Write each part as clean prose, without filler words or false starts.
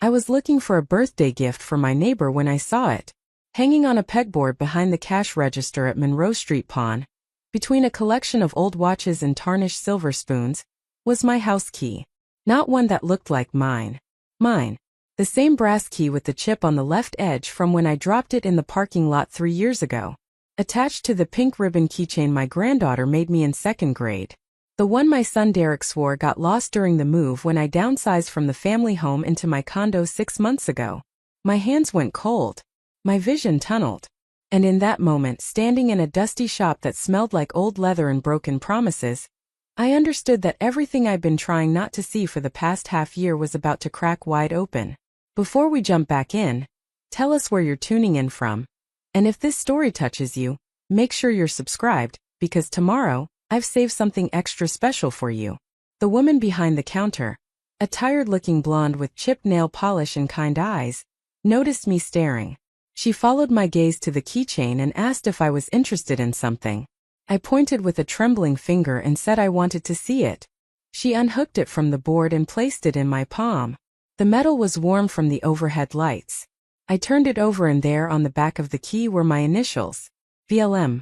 I was looking for a birthday gift for my neighbor when I saw it. Hanging on a pegboard behind the cash register at Monroe Street Pawn, between a collection of old watches and tarnished silver spoons, was my house key. Not one that looked like mine. Mine. The same brass key with the chip on the left edge from when I dropped it in the parking lot 3 years ago. Attached to the pink ribbon keychain my granddaughter made me in second grade. The one my son Derek swore got lost during the move when I downsized from the family home into my condo 6 months ago. My hands went cold. My vision tunneled. And in that moment, standing in a dusty shop that smelled like old leather and broken promises, I understood that everything I'd been trying not to see for the past half year was about to crack wide open. Before we jump back in, tell us where you're tuning in from. And if this story touches you, make sure you're subscribed, because tomorrow, I've saved something extra special for you. The woman behind the counter, a tired-looking blonde with chipped nail polish and kind eyes, noticed me staring. She followed my gaze to the keychain and asked if I was interested in something. I pointed with a trembling finger and said I wanted to see it. She unhooked it from the board and placed it in my palm. The metal was warm from the overhead lights. I turned it over and there on the back of the key were my initials. VLM.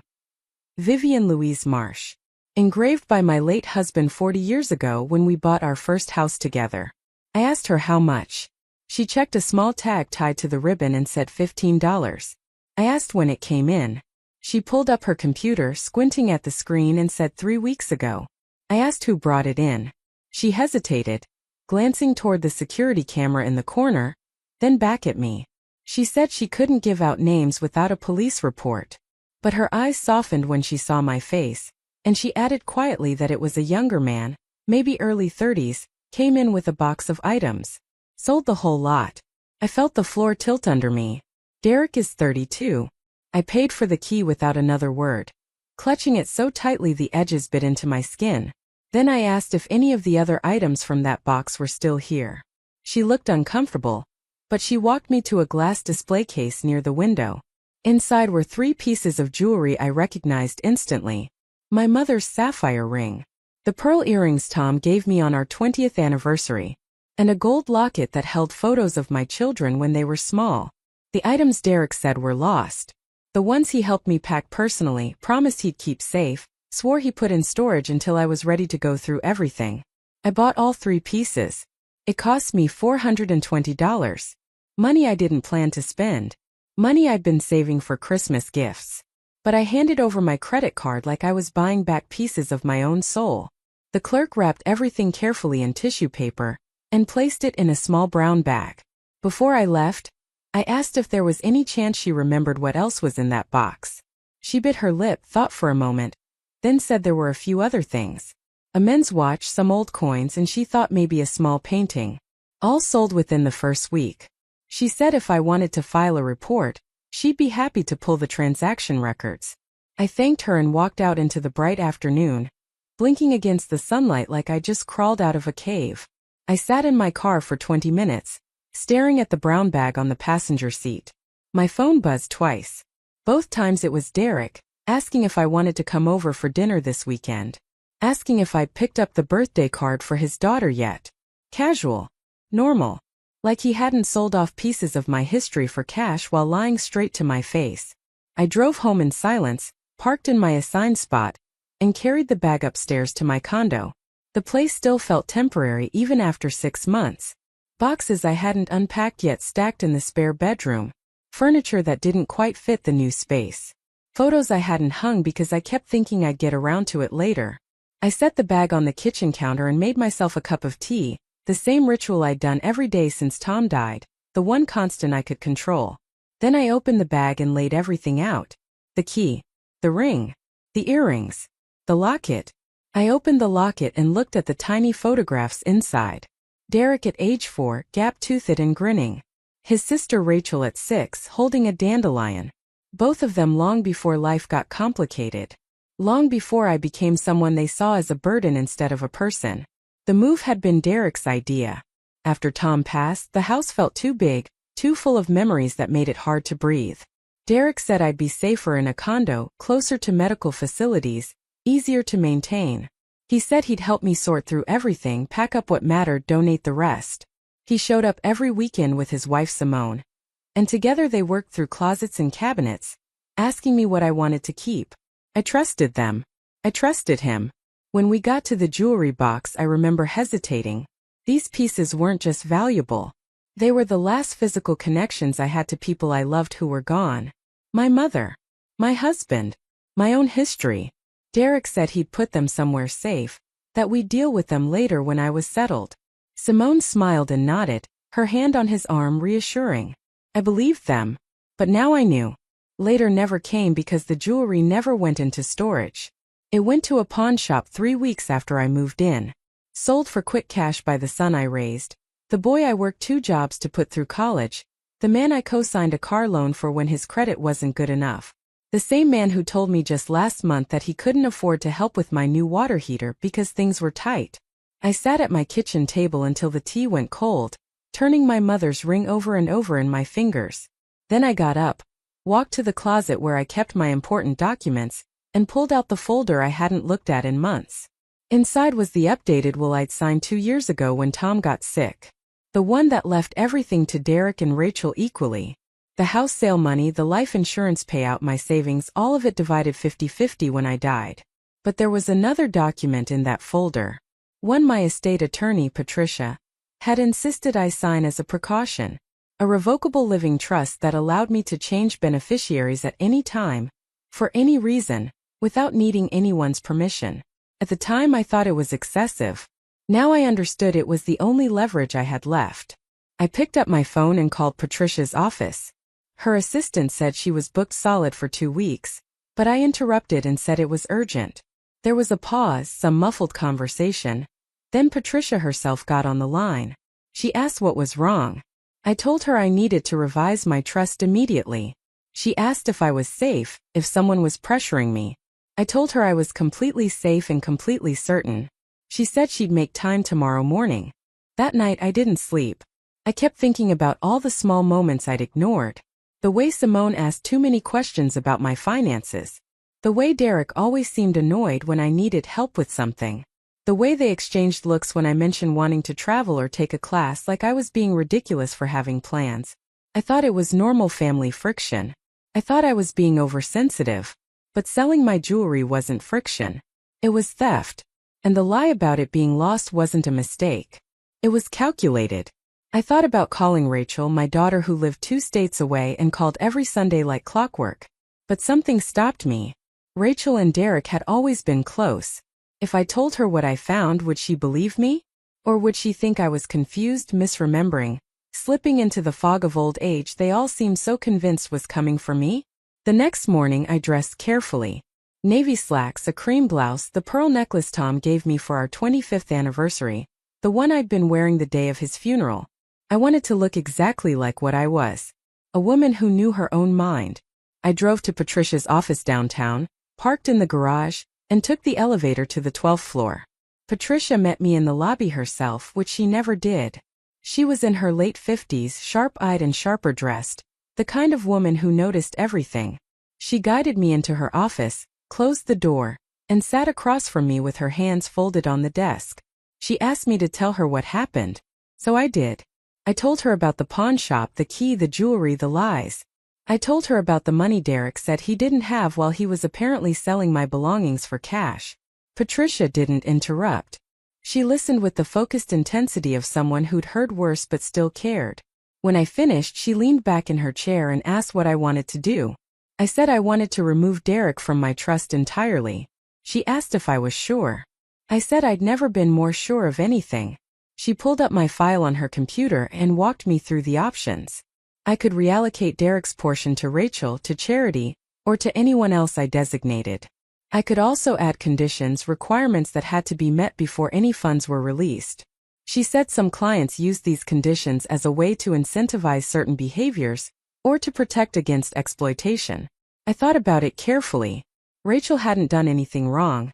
Vivian Louise Marsh. Engraved by my late husband 40 years ago when we bought our first house together. I asked her how much. She checked a small tag tied to the ribbon and said $15. I asked when it came in. She pulled up her computer, squinting at the screen, and said 3 weeks ago. I asked who brought it in. She hesitated, glancing toward the security camera in the corner, then back at me. She said she couldn't give out names without a police report. But her eyes softened when she saw my face, and she added quietly that it was a younger man, maybe early 30s, came in with a box of items. Sold the whole lot. I felt the floor tilt under me. Derek is 32. I paid for the key without another word, clutching it so tightly the edges bit into my skin. Then I asked if any of the other items from that box were still here. She looked uncomfortable, but she walked me to a glass display case near the window. Inside were 3 pieces of jewelry I recognized instantly. My mother's sapphire ring, the pearl earrings Tom gave me on our 20th anniversary, and a gold locket that held photos of my children when they were small. The items Derek said were lost. The ones he helped me pack personally, promised he'd keep safe, swore he put in storage until I was ready to go through everything. I bought all 3 pieces. It cost me $420. Money I didn't plan to spend. Money I'd been saving for Christmas gifts. But I handed over my credit card like I was buying back pieces of my own soul. The clerk wrapped everything carefully in tissue paper and placed it in a small brown bag. Before I left, I asked if there was any chance she remembered what else was in that box. She bit her lip, thought for a moment, then said there were a few other things. A men's watch, some old coins, and she thought maybe a small painting. All sold within the first week. She said if I wanted to file a report, she'd be happy to pull the transaction records. I thanked her and walked out into the bright afternoon, blinking against the sunlight like I just crawled out of a cave. I sat in my car for 20 minutes, staring at the brown bag on the passenger seat. My phone buzzed twice. Both times it was Derek, asking if I wanted to come over for dinner this weekend. Asking if I'd picked up the birthday card for his daughter yet. Casual. Normal. Like he hadn't sold off pieces of my history for cash while lying straight to my face. I drove home in silence, parked in my assigned spot, and carried the bag upstairs to my condo. The place still felt temporary even after 6 months. Boxes I hadn't unpacked yet stacked in the spare bedroom. Furniture that didn't quite fit the new space. Photos I hadn't hung because I kept thinking I'd get around to it later. I set the bag on the kitchen counter and made myself a cup of tea, the same ritual I'd done every day since Tom died, the one constant I could control. Then I opened the bag and laid everything out. The key. The ring. The earrings. The locket. I opened the locket and looked at the tiny photographs inside. Derek at age 4, gap-toothed and grinning. His sister Rachel at 6, holding a dandelion. Both of them long before life got complicated. Long before I became someone they saw as a burden instead of a person. The move had been Derek's idea. After Tom passed, the house felt too big, too full of memories that made it hard to breathe. Derek said I'd be safer in a condo, closer to medical facilities, easier to maintain. He said he'd help me sort through everything, pack up what mattered, donate the rest. He showed up every weekend with his wife Simone, and together they worked through closets and cabinets, asking me what I wanted to keep. I trusted them. I trusted him. When we got to the jewelry box, I remember hesitating. These pieces weren't just valuable. They were the last physical connections I had to people I loved who were gone. My mother. My husband. My own history. Derek said he'd put them somewhere safe, that we'd deal with them later when I was settled. Simone smiled and nodded, her hand on his arm reassuring. I believed them. But now I knew. Later never came because the jewelry never went into storage. It went to a pawn shop 3 weeks after I moved in. Sold for quick cash by the son I raised, the boy I worked 2 jobs to put through college, the man I co-signed a car loan for when his credit wasn't good enough. The same man who told me just last month that he couldn't afford to help with my new water heater because things were tight. I sat at my kitchen table until the tea went cold, turning my mother's ring over and over in my fingers. Then I got up, walked to the closet where I kept my important documents, and pulled out the folder I hadn't looked at in months. Inside was the updated will I'd signed 2 years ago when Tom got sick. The one that left everything to Derek and Rachel equally. The house sale money, the life insurance payout, my savings, all of it divided 50-50 when I died. But there was another document in that folder. One my estate attorney, Patricia, had insisted I sign as a precaution. A revocable living trust that allowed me to change beneficiaries at any time, for any reason, without needing anyone's permission. At the time I thought it was excessive. Now I understood it was the only leverage I had left. I picked up my phone and called Patricia's office. Her assistant said she was booked solid for 2 weeks, but I interrupted and said it was urgent. There was a pause, some muffled conversation. Then Patricia herself got on the line. She asked what was wrong. I told her I needed to revise my trust immediately. She asked if I was safe, if someone was pressuring me. I told her I was completely safe and completely certain. She said she'd make time tomorrow morning. That night I didn't sleep. I kept thinking about all the small moments I'd ignored. The way Simone asked too many questions about my finances. The way Derek always seemed annoyed when I needed help with something. The way they exchanged looks when I mentioned wanting to travel or take a class, like I was being ridiculous for having plans. I thought it was normal family friction. I thought I was being oversensitive. But selling my jewelry wasn't friction. It was theft. And the lie about it being lost wasn't a mistake. It was calculated. I thought about calling Rachel, my daughter who lived 2 states away, and called every Sunday like clockwork. But something stopped me. Rachel and Derek had always been close. If I told her what I found, would she believe me? Or would she think I was confused, misremembering, slipping into the fog of old age they all seemed so convinced was coming for me? The next morning I dressed carefully. Navy slacks, a cream blouse, the pearl necklace Tom gave me for our 25th anniversary, the one I'd been wearing the day of his funeral. I wanted to look exactly like what I was. A woman who knew her own mind. I drove to Patricia's office downtown, parked in the garage, and took the elevator to the 12th floor. Patricia met me in the lobby herself, which she never did. She was in her late 50s, sharp-eyed and sharper dressed, the kind of woman who noticed everything. She guided me into her office, closed the door, and sat across from me with her hands folded on the desk. She asked me to tell her what happened. So I did. I told her about the pawn shop, the key, the jewelry, the lies. I told her about the money Derek said he didn't have while he was apparently selling my belongings for cash. Patricia didn't interrupt. She listened with the focused intensity of someone who'd heard worse but still cared. When I finished, she leaned back in her chair and asked what I wanted to do. I said I wanted to remove Derek from my trust entirely. She asked if I was sure. I said I'd never been more sure of anything. She pulled up my file on her computer and walked me through the options. I could reallocate Derek's portion to Rachel, to charity, or to anyone else I designated. I could also add conditions, requirements that had to be met before any funds were released. She said some clients used these conditions as a way to incentivize certain behaviors, or to protect against exploitation. I thought about it carefully. Rachel hadn't done anything wrong,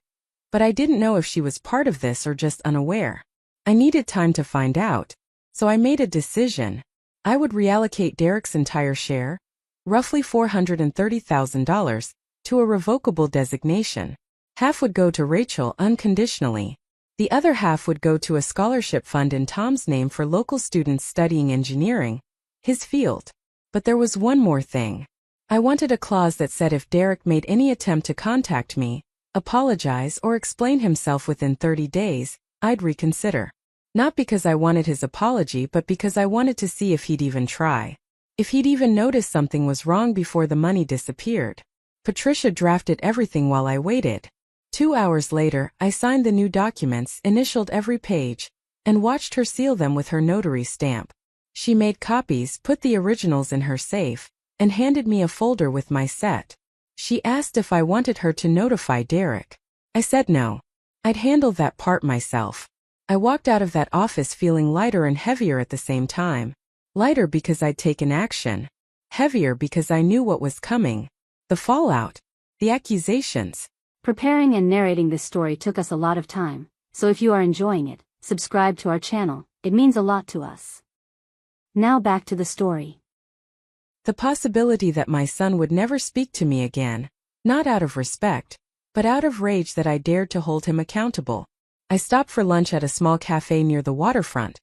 but I didn't know if she was part of this or just unaware. I needed time to find out, so I made a decision. I would reallocate Derek's entire share, roughly $430,000, to a revocable designation. Half would go to Rachel unconditionally. The other half would go to a scholarship fund in Tom's name for local students studying engineering, his field. But there was one more thing. I wanted a clause that said if Derek made any attempt to contact me, apologize or explain himself within 30 days, I'd reconsider. Not because I wanted his apology but because I wanted to see if he'd even try. If he'd even notice something was wrong before the money disappeared. Patricia drafted everything while I waited. 2 hours later, I signed the new documents, initialed every page, and watched her seal them with her notary stamp. She made copies, put the originals in her safe, and handed me a folder with my set. She asked if I wanted her to notify Derek. I said no. I'd handle that part myself. I walked out of that office feeling lighter and heavier at the same time. Lighter because I'd taken action. Heavier because I knew what was coming. The fallout. The accusations. Preparing and narrating this story took us a lot of time, so if you are enjoying it, subscribe to our channel, it means a lot to us. Now back to the story. The possibility that my son would never speak to me again, not out of respect, but out of rage that I dared to hold him accountable. I stopped for lunch at a small cafe near the waterfront,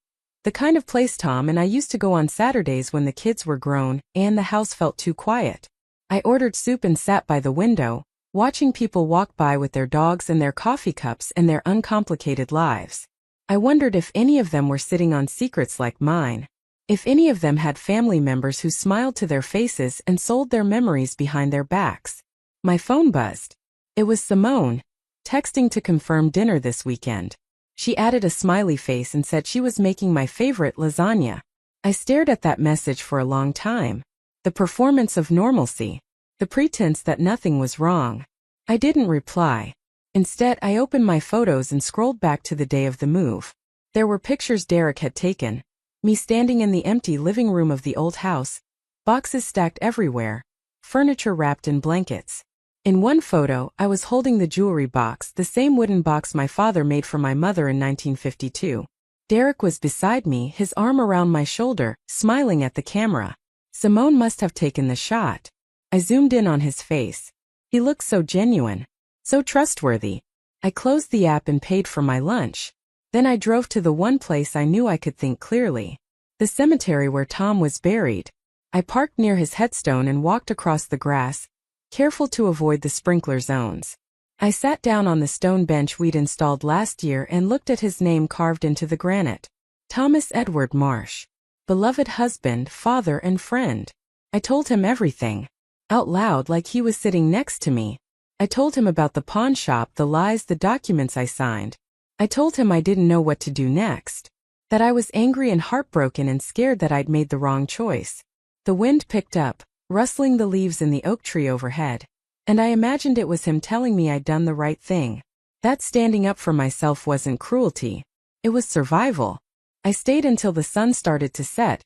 the kind of place Tom and I used to go on Saturdays when the kids were grown and the house felt too quiet. I ordered soup and sat by the window, watching people walk by with their dogs and their coffee cups and their uncomplicated lives. I wondered if any of them were sitting on secrets like mine. If any of them had family members who smiled to their faces and sold their memories behind their backs. My phone buzzed. It was Simone, texting to confirm dinner this weekend. She added a smiley face and said she was making my favorite lasagna. I stared at that message for a long time. The performance of normalcy. The pretense that nothing was wrong. I didn't reply. Instead, I opened my photos and scrolled back to the day of the move. There were pictures Derek had taken. Me standing in the empty living room of the old house. Boxes stacked everywhere. Furniture wrapped in blankets. In one photo, I was holding the jewelry box, the same wooden box my father made for my mother in 1952. Derek was beside me, his arm around my shoulder, smiling at the camera. Simone must have taken the shot. I zoomed in on his face. He looked so genuine, so trustworthy. I closed the app and paid for my lunch. Then I drove to the one place I knew I could think clearly. The cemetery where Tom was buried. I parked near his headstone and walked across the grass, careful to avoid the sprinkler zones. I sat down on the stone bench we'd installed last year and looked at his name carved into the granite. Thomas Edward Marsh. Beloved husband, father, and friend. I told him everything. Out loud like he was sitting next to me. I told him about the pawn shop, the lies, the documents I signed. I told him I didn't know what to do next. That I was angry and heartbroken and scared that I'd made the wrong choice. The wind picked up, rustling the leaves in the oak tree overhead. And I imagined it was him telling me I'd done the right thing. That standing up for myself wasn't cruelty. It was survival. I stayed until the sun started to set,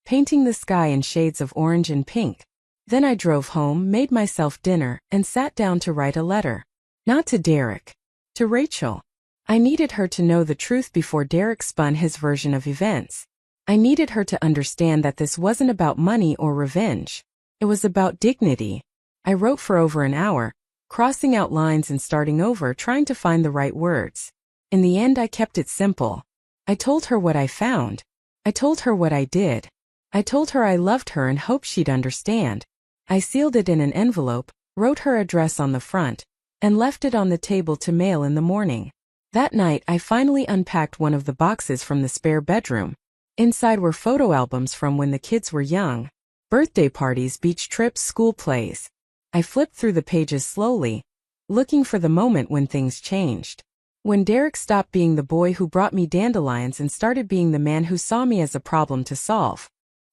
painting the sky in shades of orange and pink. Then I drove home, made myself dinner, and sat down to write a letter. Not to Derek. To Rachel. I needed her to know the truth before Derek spun his version of events. I needed her to understand that this wasn't about money or revenge. It was about dignity. I wrote for over an hour, crossing out lines and starting over, trying to find the right words. In the end, I kept it simple. I told her what I found. I told her what I did. I told her I loved her and hoped she'd understand. I sealed it in an envelope, wrote her address on the front, and left it on the table to mail in the morning. That night, I finally unpacked one of the boxes from the spare bedroom. Inside were photo albums from when the kids were young. Birthday parties, beach trips, school plays. I flipped through the pages slowly, looking for the moment when things changed. When Derek stopped being the boy who brought me dandelions and started being the man who saw me as a problem to solve.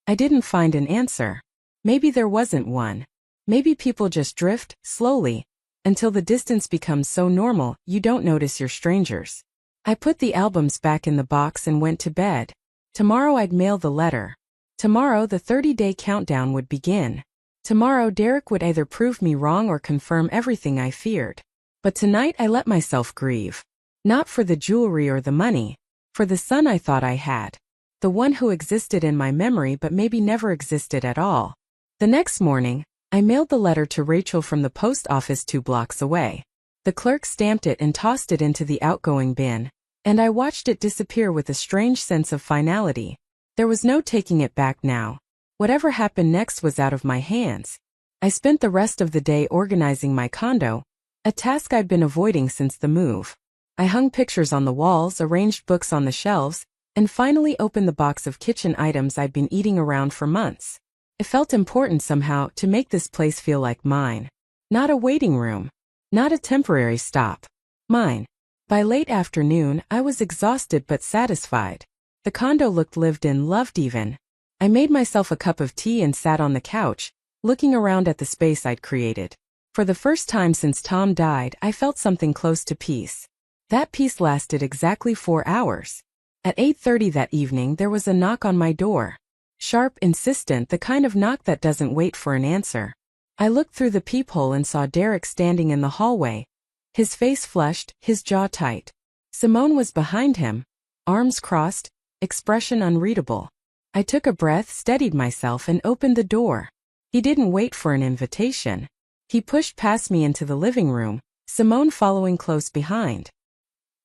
I didn't find an answer. Maybe there wasn't one. Maybe people just drift, slowly, until the distance becomes so normal you don't notice you're strangers. I put the albums back in the box and went to bed. Tomorrow I'd mail the letter. Tomorrow the 30-day countdown would begin. Tomorrow Derek would either prove me wrong or confirm everything I feared. But tonight I let myself grieve. Not for the jewelry or the money. For the son I thought I had. The one who existed in my memory but maybe never existed at all. The next morning, I mailed the letter to Rachel from the post office 2 blocks away. The clerk stamped it and tossed it into the outgoing bin, and I watched it disappear with a strange sense of finality. There was no taking it back now. Whatever happened next was out of my hands. I spent the rest of the day organizing my condo, a task I'd been avoiding since the move. I hung pictures on the walls, arranged books on the shelves, and finally opened the box of kitchen items I'd been eating around for months. It felt important somehow to make this place feel like mine. Not a waiting room. Not a temporary stop. Mine. By late afternoon, I was exhausted but satisfied. The condo looked lived in, loved even. I made myself a cup of tea and sat on the couch, looking around at the space I'd created. For the first time since Tom died, I felt something close to peace. That peace lasted exactly 4 hours. At 8:30 that evening, there was a knock on my door. Sharp, insistent, the kind of knock that doesn't wait for an answer. I looked through the peephole and saw Derek standing in the hallway. His face flushed, his jaw tight. Simone was behind him, arms crossed, expression unreadable. I took a breath, steadied myself, and opened the door. He didn't wait for an invitation. He pushed past me into the living room, Simone following close behind.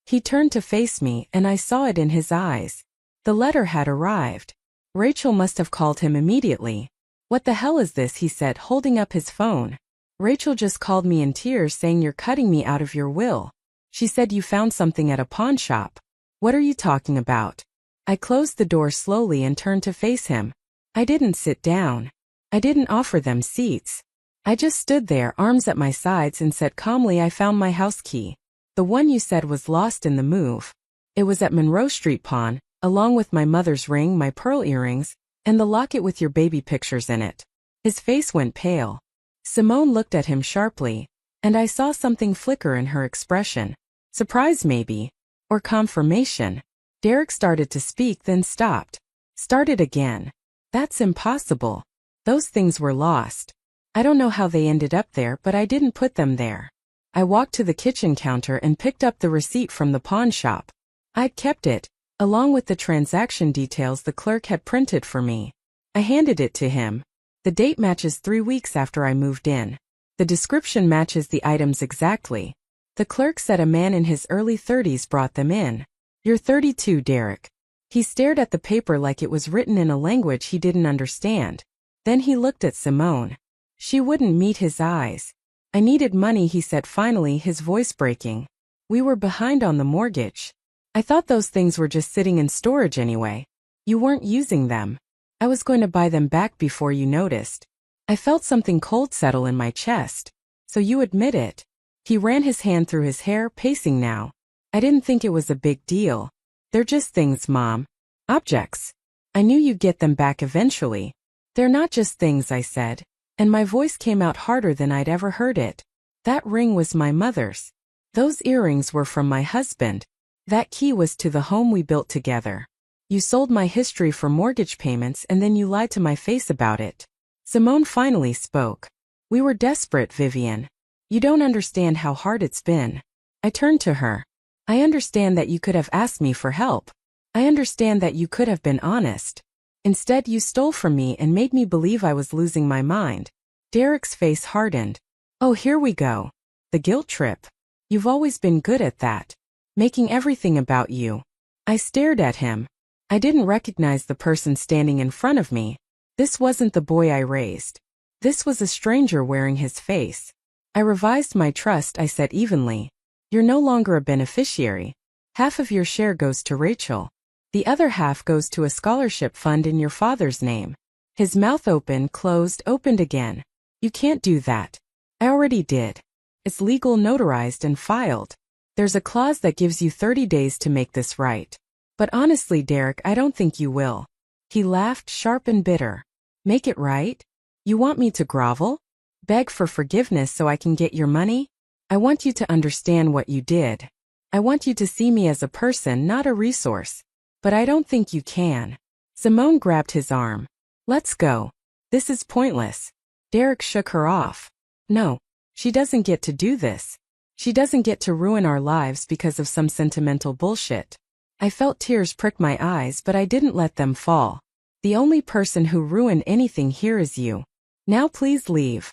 He turned to face me, and I saw it in his eyes. The letter had arrived. Rachel must have called him immediately. "What the hell is this?" he said, holding up his phone. "Rachel just called me in tears saying you're cutting me out of your will. She said you found something at a pawn shop." "What are you talking about?" I closed the door slowly and turned to face him. I didn't sit down. I didn't offer them seats. I just stood there, arms at my sides, and said calmly, "I found my house key. The one you said was lost in the move. It was at Monroe Street Pawn, along with my mother's ring, my pearl earrings, and the locket with your baby pictures in it." His face went pale. Simone looked at him sharply, and I saw something flicker in her expression. Surprise maybe. Or confirmation. Derek started to speak, then stopped. Started again. "That's impossible. Those things were lost. I don't know how they ended up there, but I didn't put them there." I walked to the kitchen counter and picked up the receipt from the pawn shop. I'd kept it, along with the transaction details the clerk had printed for me. I handed it to him. The date matches 3 weeks after I moved in. The description matches the items exactly. The clerk said a man in his early 30s brought them in. "You're 32, Derek." He stared at the paper like it was written in a language he didn't understand. Then he looked at Simone. She wouldn't meet his eyes. "I needed money," he said finally, his voice breaking. "We were behind on the mortgage. I thought those things were just sitting in storage anyway. You weren't using them. I was going to buy them back before you noticed." I felt something cold settle in my chest. "So you admit it?" He ran his hand through his hair, pacing now. "I didn't think it was a big deal. They're just things, Mom. Objects. I knew you'd get them back eventually." "They're not just things," I said, and my voice came out harder than I'd ever heard it. "That ring was my mother's. Those earrings were from my husband. That key was to the home we built together. You sold my history for mortgage payments and then you lied to my face about it." Simone finally spoke. "We were desperate, Vivian. You don't understand how hard it's been." I turned to her. "I understand that you could have asked me for help. I understand that you could have been honest. Instead, you stole from me and made me believe I was losing my mind." Derek's face hardened. "Oh, here we go. The guilt trip. You've always been good at that. Making everything about you." I stared at him. I didn't recognize the person standing in front of me. This wasn't the boy I raised. This was a stranger wearing his face. "I revised my trust," I said evenly. "You're no longer a beneficiary. Half of your share goes to Rachel. The other half goes to a scholarship fund in your father's name." His mouth opened, closed, opened again. "You can't do that." "I already did. It's legal, notarized, and filed. There's a clause that gives you 30 days to make this right. But honestly, Derek, I don't think you will." He laughed, sharp and bitter. "Make it right? You want me to grovel? Beg for forgiveness so I can get your money? I want you to understand what you did. I want you to see me as a person, not a resource. But I don't think you can." Simone grabbed his arm. "Let's go. This is pointless." Derek shook her off. "No, she doesn't get to do this. She doesn't get to ruin our lives because of some sentimental bullshit." I felt tears prick my eyes, but I didn't let them fall. "The only person who ruined anything here is you. Now please leave."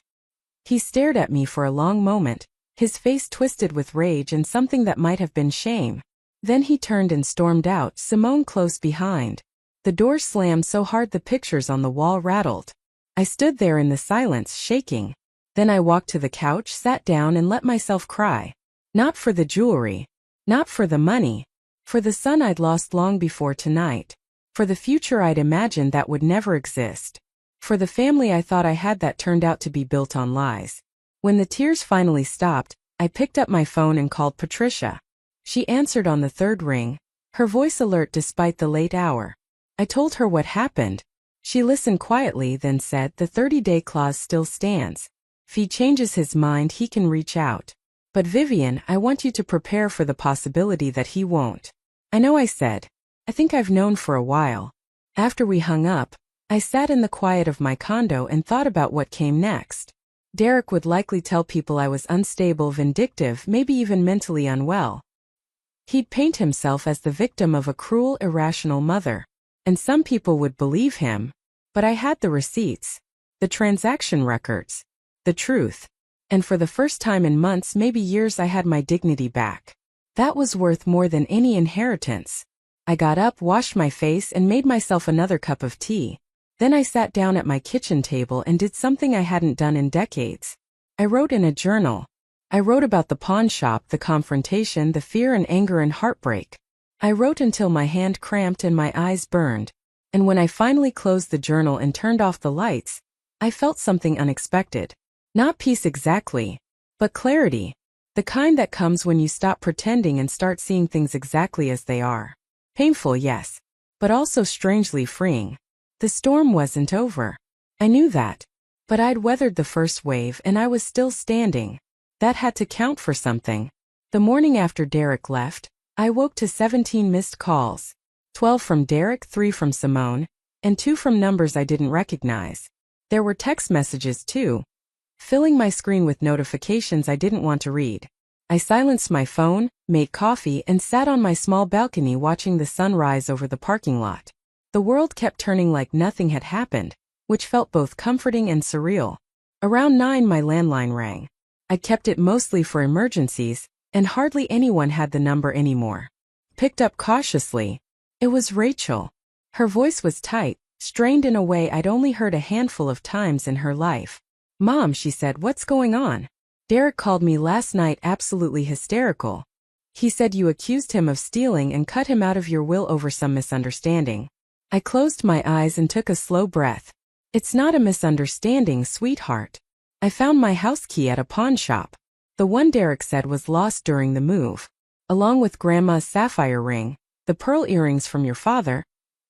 He stared at me for a long moment, his face twisted with rage and something that might have been shame. Then he turned and stormed out, Simone close behind. The door slammed so hard the pictures on the wall rattled. I stood there in the silence, shaking. Then I walked to the couch, sat down and let myself cry. Not for the jewelry. Not for the money. For the son I'd lost long before tonight. For the future I'd imagined that would never exist. For the family I thought I had that turned out to be built on lies. When the tears finally stopped, I picked up my phone and called Patricia. She answered on the third ring, her voice alert despite the late hour. I told her what happened. She listened quietly, then said, the 30-day clause still stands. If he changes his mind, he can reach out. But Vivian, I want you to prepare for the possibility that he won't. I know, I said. I think I've known for a while. After we hung up, I sat in the quiet of my condo and thought about what came next. Derek would likely tell people I was unstable, vindictive, maybe even mentally unwell. He'd paint himself as the victim of a cruel, irrational mother. And some people would believe him. But I had the receipts, the transaction records, the truth. And for the first time in months, maybe years, I had my dignity back. That was worth more than any inheritance. I got up, washed my face, and made myself another cup of tea. Then I sat down at my kitchen table and did something I hadn't done in decades. I wrote in a journal. I wrote about the pawn shop, the confrontation, the fear and anger and heartbreak. I wrote until my hand cramped and my eyes burned. And when I finally closed the journal and turned off the lights, I felt something unexpected. Not peace exactly, but clarity. The kind that comes when you stop pretending and start seeing things exactly as they are. Painful, yes, but also strangely freeing. The storm wasn't over. I knew that. But I'd weathered the first wave and I was still standing. That had to count for something. The morning after Derek left, I woke to 17 missed calls. 12 from Derek, 3 from Simone, and 2 from numbers I didn't recognize. There were text messages too, filling my screen with notifications I didn't want to read. I silenced my phone, made coffee, and sat on my small balcony watching the sun rise over the parking lot. The world kept turning like nothing had happened, which felt both comforting and surreal. Around 9 my landline rang. I'd kept it mostly for emergencies, and hardly anyone had the number anymore. Picked up cautiously. It was Rachel. Her voice was tight, strained in a way I'd only heard a handful of times in her life. Mom, she said, what's going on? Derek called me last night absolutely hysterical. He said you accused him of stealing and cut him out of your will over some misunderstanding. I closed my eyes and took a slow breath. It's not a misunderstanding, sweetheart. I found my house key at a pawn shop. The one Derek said was lost during the move, along with Grandma's sapphire ring, the pearl earrings from your father,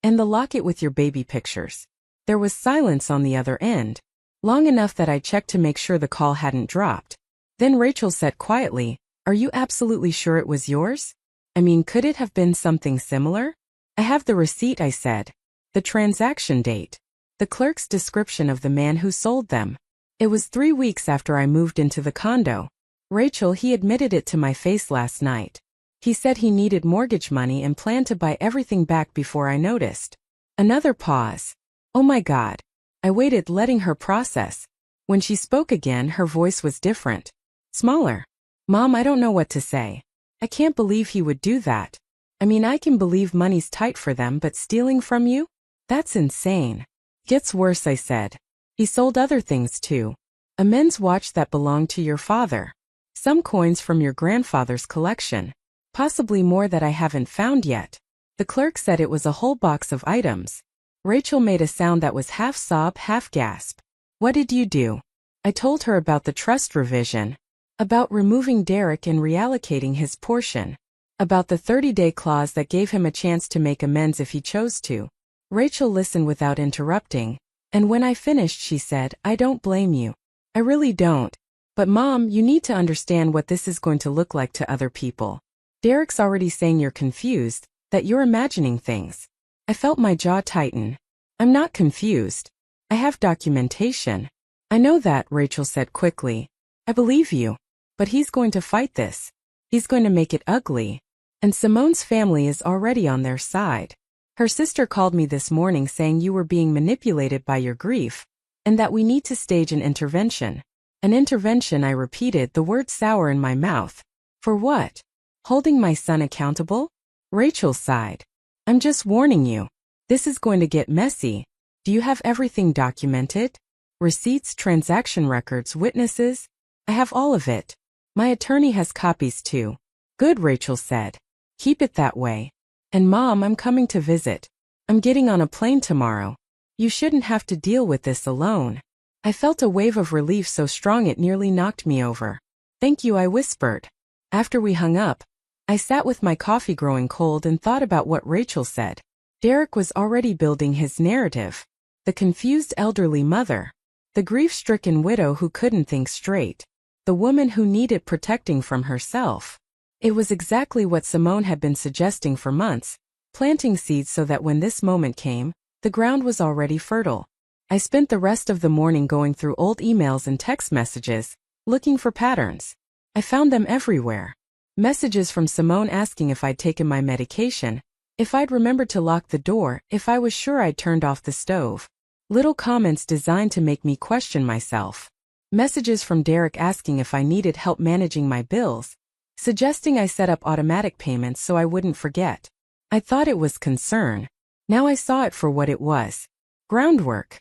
and the locket with your baby pictures. There was silence on the other end, long enough that I checked to make sure the call hadn't dropped. Then Rachel said quietly, "Are you absolutely sure it was yours? I mean, could it have been something similar?" "I have the receipt," I said. "The transaction date. The clerk's description of the man who sold them. It was 3 weeks after I moved into the condo. Rachel, he admitted it to my face last night. He said he needed mortgage money and planned to buy everything back before I noticed." Another pause. Oh my God. I waited, letting her process. When she spoke again, her voice was different. Smaller. "Mom, I don't know what to say. I can't believe he would do that. I mean, I can believe money's tight for them, but stealing from you? That's insane." "Gets worse," I said. "He sold other things too. A men's watch that belonged to your father. Some coins from your grandfather's collection. Possibly more that I haven't found yet." The clerk said it was a whole box of items. Rachel made a sound that was half sob, half gasp. "What did you do?" I told her about the trust revision. About removing Derek and reallocating his portion. About the 30-day clause that gave him a chance to make amends if he chose to. Rachel listened without interrupting, and when I finished she said, "I don't blame you. I really don't. But Mom, you need to understand what this is going to look like to other people. Derek's already saying you're confused, that you're imagining things." I felt my jaw tighten. "I'm not confused. I have documentation." "I know that," Rachel said quickly. "I believe you. But he's going to fight this. He's going to make it ugly. And Simone's family is already on their side. Her sister called me this morning saying you were being manipulated by your grief, and that we need to stage an intervention." An intervention, I repeated, the word sour in my mouth. For what? Holding my son accountable? Rachel sighed. I'm just warning you. This is going to get messy. Do you have everything documented? Receipts, transaction records, witnesses? I have all of it. My attorney has copies too. Good, Rachel said. Keep it that way. And Mom, I'm coming to visit. I'm getting on a plane tomorrow. You shouldn't have to deal with this alone. I felt a wave of relief so strong it nearly knocked me over. Thank you, I whispered. After we hung up, I sat with my coffee growing cold and thought about what Rachel said. Derek was already building his narrative. The confused elderly mother. The grief-stricken widow who couldn't think straight. The woman who needed protecting from herself. It was exactly what Simone had been suggesting for months, planting seeds so that when this moment came, the ground was already fertile. I spent the rest of the morning going through old emails and text messages, looking for patterns. I found them everywhere. Messages from Simone asking if I'd taken my medication, if I'd remembered to lock the door, if I was sure I'd turned off the stove. Little comments designed to make me question myself. Messages from Derek asking if I needed help managing my bills, suggesting I set up automatic payments so I wouldn't forget. I thought it was concern. Now I saw it for what it was. Groundwork.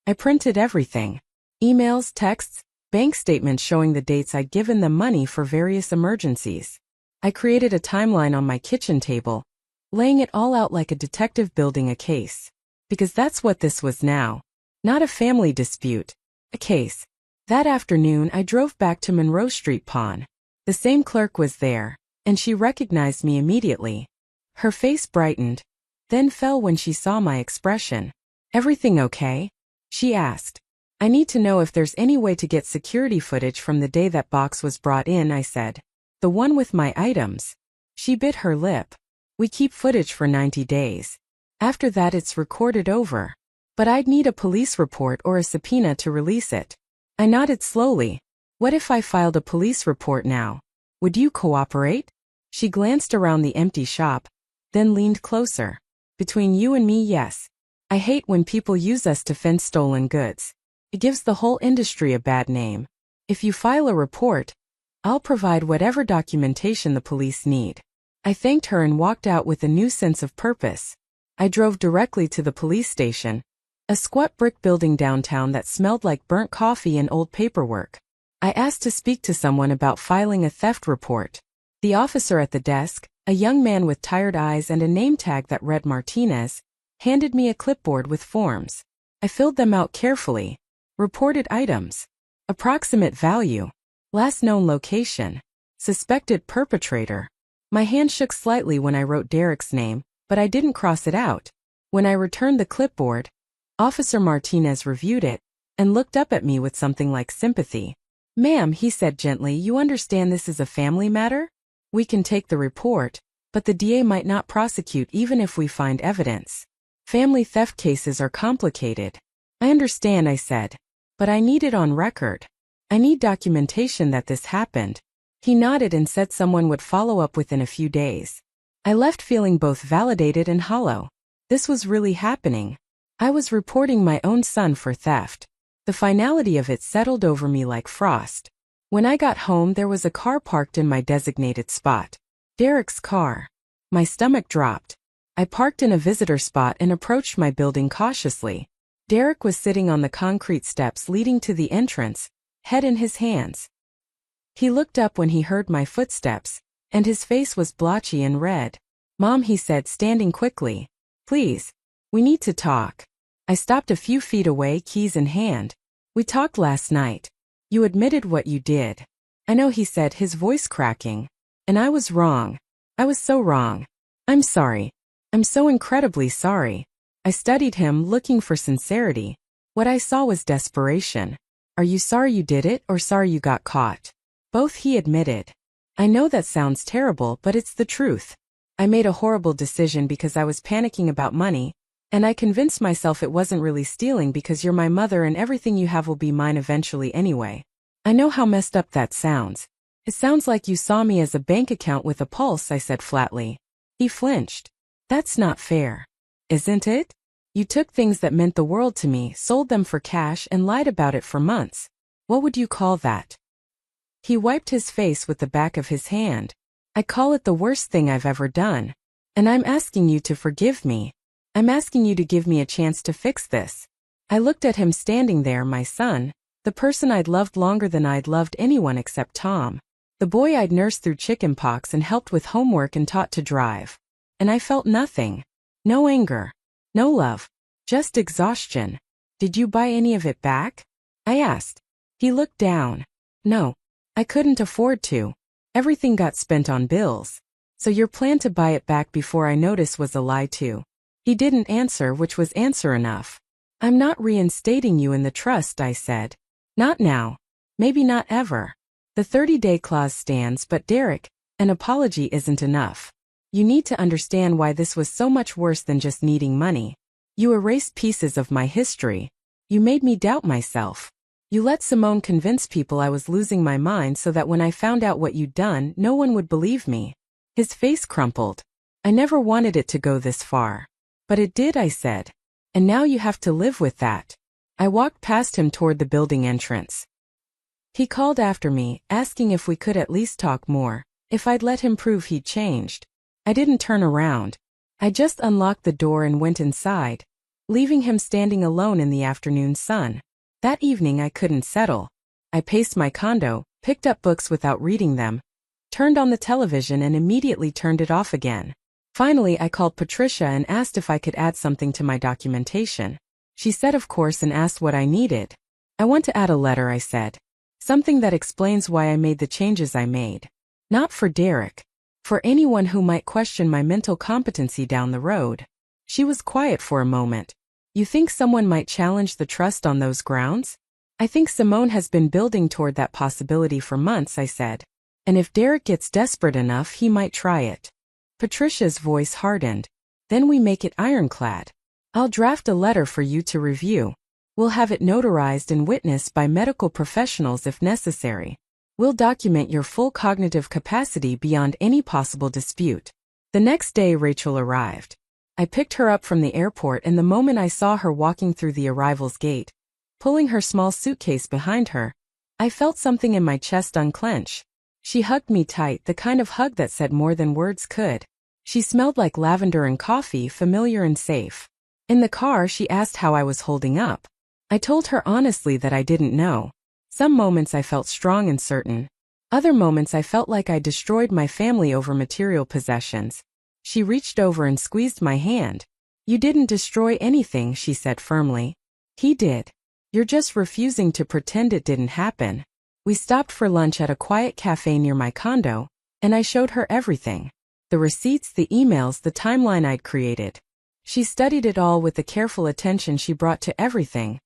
I printed everything. Emails, texts, bank statements showing the dates I'd given them money for various emergencies. I created a timeline on my kitchen table, laying it all out like a detective building a case. Because that's what this was now. Not a family dispute. A case. That afternoon I drove back to Monroe Street Pawn. The same clerk was there, and she recognized me immediately. Her face brightened, then fell when she saw my expression. Everything okay? She asked. I need to know if there's any way to get security footage from the day that box was brought in, I said. The one with my items. She bit her lip. We keep footage for 90 days. After that it's recorded over. But I'd need a police report or a subpoena to release it. I nodded slowly. What if I filed a police report now? Would you cooperate? She glanced around the empty shop, then leaned closer. Between you and me, yes. I hate when people use us to fence stolen goods. It gives the whole industry a bad name. If you file a report, I'll provide whatever documentation the police need. I thanked her and walked out with a new sense of purpose. I drove directly to the police station, a squat brick building downtown that smelled like burnt coffee and old paperwork. I asked to speak to someone about filing a theft report. The officer at the desk, a young man with tired eyes and a name tag that read Martinez, handed me a clipboard with forms. I filled them out carefully. Reported items. Approximate value. Last known location. Suspected perpetrator. My hand shook slightly when I wrote Derek's name, but I didn't cross it out. When I returned the clipboard, Officer Martinez reviewed it and looked up at me with something like sympathy. Ma'am, he said gently, you understand this is a family matter? We can take the report, but the DA might not prosecute even if we find evidence. Family theft cases are complicated. I understand, I said, but I need it on record. I need documentation that this happened. He nodded and said someone would follow up within a few days. I left feeling both validated and hollow. This was really happening. I was reporting my own son for theft. The finality of it settled over me like frost. When I got home, there was a car parked in my designated spot. Derek's car. My stomach dropped. I parked in a visitor spot and approached my building cautiously. Derek was sitting on the concrete steps leading to the entrance, head in his hands. He looked up when he heard my footsteps, and his face was blotchy and red. Mom, he said, standing quickly. Please. We need to talk. I stopped a few feet away, keys in hand. We talked last night. You admitted what you did. I know, he said, his voice cracking. And I was wrong. I was so wrong. I'm sorry. I'm so incredibly sorry. I studied him, looking for sincerity. What I saw was desperation. Are you sorry you did it, or sorry you got caught? Both, he admitted. I know that sounds terrible, but it's the truth. I made a horrible decision because I was panicking about money, and I convinced myself it wasn't really stealing because you're my mother and everything you have will be mine eventually anyway. I know how messed up that sounds. It sounds like you saw me as a bank account with a pulse, I said flatly. He flinched. That's not fair. Isn't it? You took things that meant the world to me, sold them for cash, and lied about it for months. What would you call that? He wiped his face with the back of his hand. I call it the worst thing I've ever done. And I'm asking you to forgive me. I'm asking you to give me a chance to fix this. I looked at him standing there, my son, the person I'd loved longer than I'd loved anyone except Tom. The boy I'd nursed through chickenpox and helped with homework and taught to drive. And I felt nothing. No anger. No love. Just exhaustion. Did you buy any of it back? I asked. He looked down. No. I couldn't afford to. Everything got spent on bills. So your plan to buy it back before I noticed was a lie too. He didn't answer, which was answer enough. I'm not reinstating you in the trust, I said. Not now. Maybe not ever. The 30-day clause stands, but Derek, an apology isn't enough. You need to understand why this was so much worse than just needing money. You erased pieces of my history. You made me doubt myself. You let Simone convince people I was losing my mind so that when I found out what you'd done, no one would believe me. His face crumpled. I never wanted it to go this far. But it did, I said. And now you have to live with that. I walked past him toward the building entrance. He called after me, asking if we could at least talk more, if I'd let him prove he'd changed. I didn't turn around. I just unlocked the door and went inside, leaving him standing alone in the afternoon sun. That evening I couldn't settle. I paced my condo, picked up books without reading them, turned on the television and immediately turned it off again. Finally, I called Patricia and asked if I could add something to my documentation. She said of course and asked what I needed. I want to add a letter, I said. Something that explains why I made the changes I made. Not for Derek. For anyone who might question my mental competency down the road. She was quiet for a moment. You think someone might challenge the trust on those grounds? I think Simone has been building toward that possibility for months, I said. And if Derek gets desperate enough, he might try it. Patricia's voice hardened. Then we make it ironclad. I'll draft a letter for you to review. We'll have it notarized and witnessed by medical professionals if necessary. We'll document your full cognitive capacity beyond any possible dispute. The next day Rachel arrived. I picked her up from the airport and the moment I saw her walking through the arrivals gate, pulling her small suitcase behind her, I felt something in my chest unclench. She hugged me tight, the kind of hug that said more than words could. She smelled like lavender and coffee, familiar and safe. In the car she asked how I was holding up. I told her honestly that I didn't know. Some moments I felt strong and certain. Other moments I felt like I destroyed my family over material possessions. She reached over and squeezed my hand. You didn't destroy anything, she said firmly. He did. You're just refusing to pretend it didn't happen. We stopped for lunch at a quiet cafe near my condo, and I showed her everything. The receipts, the emails, the timeline I'd created. She studied it all with the careful attention she brought to everything.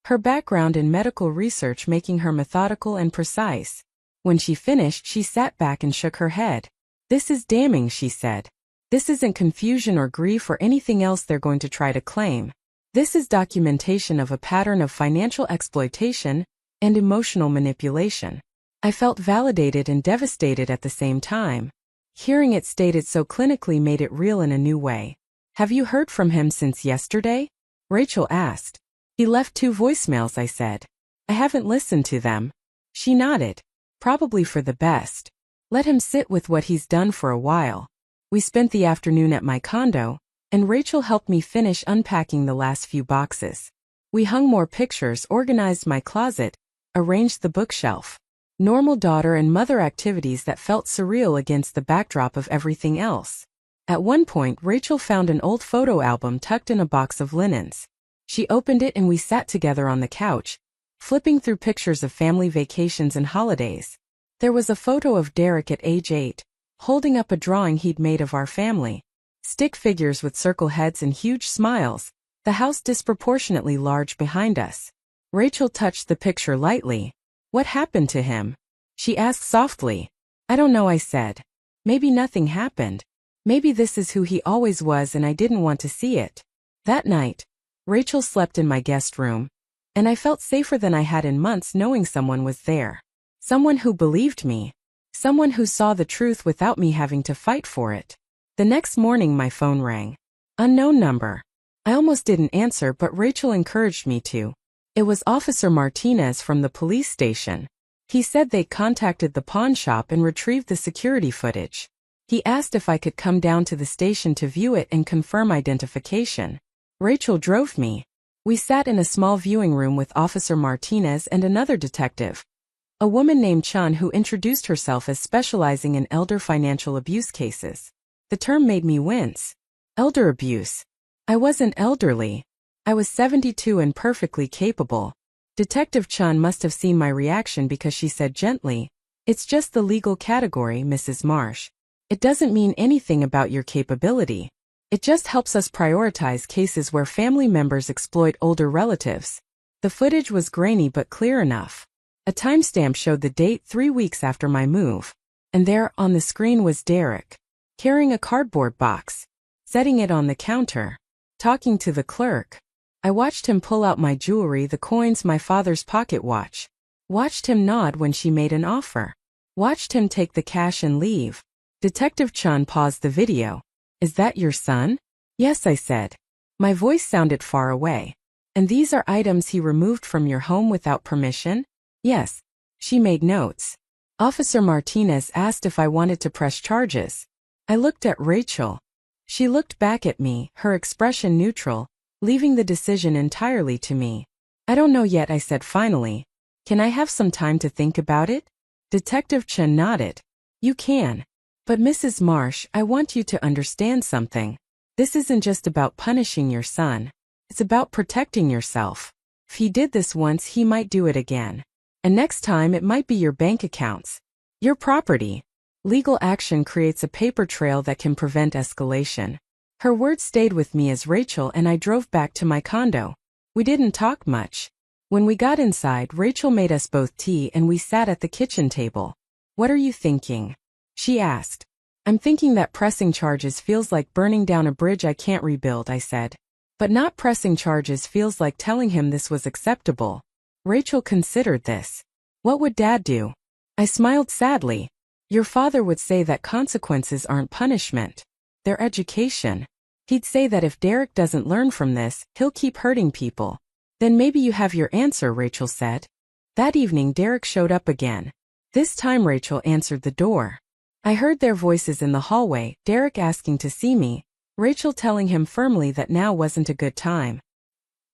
Her background in medical research making her methodical and precise. When she finished, she sat back and shook her head. This is damning, she said. This isn't confusion or grief or anything else they're going to try to claim. This is documentation of a pattern of financial exploitation and emotional manipulation. I felt validated and devastated at the same time. Hearing it stated so clinically made it real in a new way. Have you heard from him since yesterday? Rachel asked. He left 2 voicemails, I said. I haven't listened to them. She nodded. Probably for the best. Let him sit with what he's done for a while. We spent the afternoon at my condo, and Rachel helped me finish unpacking the last few boxes. We hung more pictures, organized my closet, arranged the bookshelf. Normal daughter and mother activities that felt surreal against the backdrop of everything else. At one point, Rachel found an old photo album tucked in a box of linens. She opened it and we sat together on the couch, flipping through pictures of family vacations and holidays. There was a photo of Derek at age 8, holding up a drawing he'd made of our family. Stick figures with circle heads and huge smiles, the house disproportionately large behind us. Rachel touched the picture lightly. What happened to him? She asked softly. I don't know, I said. Maybe nothing happened. Maybe this is who he always was and I didn't want to see it. That night, Rachel slept in my guest room, and I felt safer than I had in months knowing someone was there. Someone who believed me. Someone who saw the truth without me having to fight for it. The next morning my phone rang. Unknown number. I almost didn't answer, but Rachel encouraged me to. It was Officer Martinez from the police station. He said they'd contacted the pawn shop and retrieved the security footage. He asked if I could come down to the station to view it and confirm identification. Rachel drove me. We sat in a small viewing room with Officer Martinez and another detective, a woman named Chun who introduced herself as specializing in elder financial abuse cases. The term made me wince. Elder abuse. I wasn't elderly. I was 72 and perfectly capable. Detective Chun must have seen my reaction because she said gently, "It's just the legal category, Mrs. Marsh. It doesn't mean anything about your capability. It just helps us prioritize cases where family members exploit older relatives." The footage was grainy but clear enough. A timestamp showed the date 3 weeks after my move. And there, on the screen, was Derek, carrying a cardboard box, setting it on the counter, talking to the clerk. I watched him pull out my jewelry, the coins, my father's pocket watch. Watched him nod when she made an offer. Watched him take the cash and leave. Detective Chun paused the video. "Is that your son?" "Yes," I said. My voice sounded far away. "And these are items he removed from your home without permission?" "Yes." She made notes. Officer Martinez asked if I wanted to press charges. I looked at Rachel. She looked back at me, her expression neutral, leaving the decision entirely to me. "I don't know yet," I said finally. "Can I have some time to think about it?" Detective Chen nodded. "You can. But Mrs. Marsh, I want you to understand something. This isn't just about punishing your son. It's about protecting yourself. If he did this once, he might do it again. And next time it might be your bank accounts, your property. Legal action creates a paper trail that can prevent escalation." Her words stayed with me as Rachel and I drove back to my condo. We didn't talk much. When we got inside, Rachel made us both tea and we sat at the kitchen table. "What are you thinking?" she asked. "I'm thinking that pressing charges feels like burning down a bridge I can't rebuild," I said. "But not pressing charges feels like telling him this was acceptable." Rachel considered this. "What would Dad do?" I smiled sadly. "Your father would say that consequences aren't punishment. They're education. He'd say that if Derek doesn't learn from this, he'll keep hurting people." "Then maybe you have your answer," Rachel said. That evening Derek showed up again. This time Rachel answered the door. I heard their voices in the hallway, Derek asking to see me, Rachel telling him firmly that now wasn't a good time.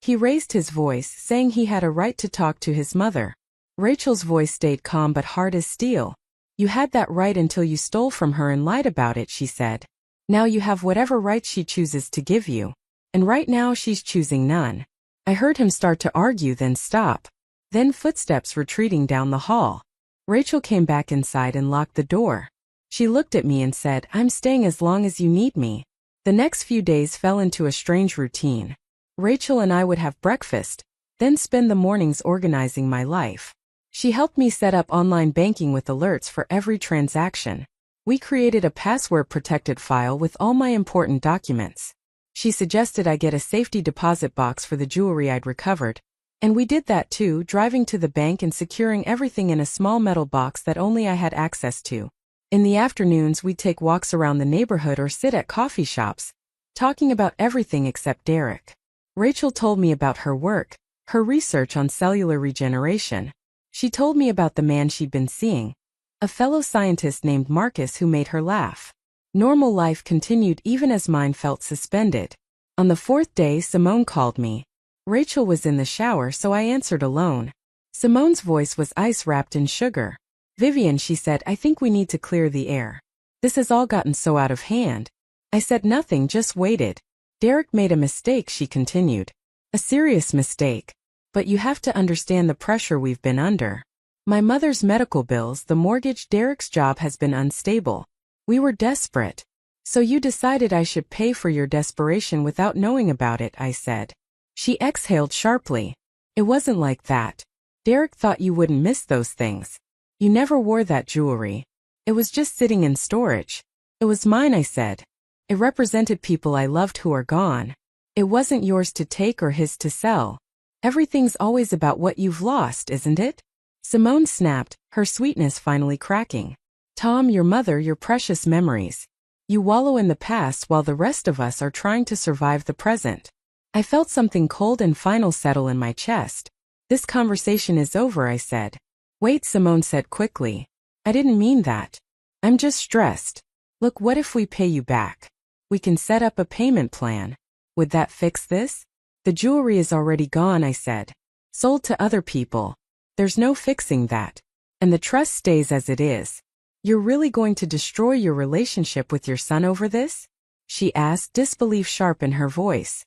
He raised his voice, saying he had a right to talk to his mother. Rachel's voice stayed calm but hard as steel. "You had that right until you stole from her and lied about it," she said. "Now you have whatever rights she chooses to give you. And right now she's choosing none." I heard him start to argue, then stop. Then footsteps retreating down the hall. Rachel came back inside and locked the door. She looked at me and said, "I'm staying as long as you need me." The next few days fell into a strange routine. Rachel and I would have breakfast, then spend the mornings organizing my life. She helped me set up online banking with alerts for every transaction. We created a password-protected file with all my important documents. She suggested I get a safety deposit box for the jewelry I'd recovered, and we did that too, driving to the bank and securing everything in a small metal box that only I had access to. In the afternoons, we'd take walks around the neighborhood or sit at coffee shops, talking about everything except Derek. Rachel told me about her work, her research on cellular regeneration. She told me about the man she'd been seeing, a fellow scientist named Marcus who made her laugh. Normal life continued even as mine felt suspended. On the 4th day, Simone called me. Rachel was in the shower, so I answered alone. Simone's voice was ice wrapped in sugar. "Vivian," she said, "I think we need to clear the air. This has all gotten so out of hand." I said nothing, just waited. "Derek made a mistake," she continued. "A serious mistake. But you have to understand the pressure we've been under. My mother's medical bills, the mortgage, Derek's job has been unstable. We were desperate. So you decided I should pay for your desperation without knowing about it," I said. She exhaled sharply. "It wasn't like that. Derek thought you wouldn't miss those things. You never wore that jewelry. It was just sitting in storage." "It was mine," I said. "It represented people I loved who are gone. It wasn't yours to take or his to sell. Everything's always about what you've lost, isn't it?" Simone snapped, her sweetness finally cracking. "Tom, your mother, your precious memories. You wallow in the past while the rest of us are trying to survive the present." I felt something cold and final settle in my chest. "This conversation is over," I said. "Wait," Simone said quickly. "I didn't mean that. I'm just stressed." Look, what if we pay you back? We can set up a payment plan. Would that fix this? The jewelry is already gone, I said. Sold to other people. There's no fixing that. And the trust stays as it is. You're really going to destroy your relationship with your son over this? She asked, disbelief sharp in her voice.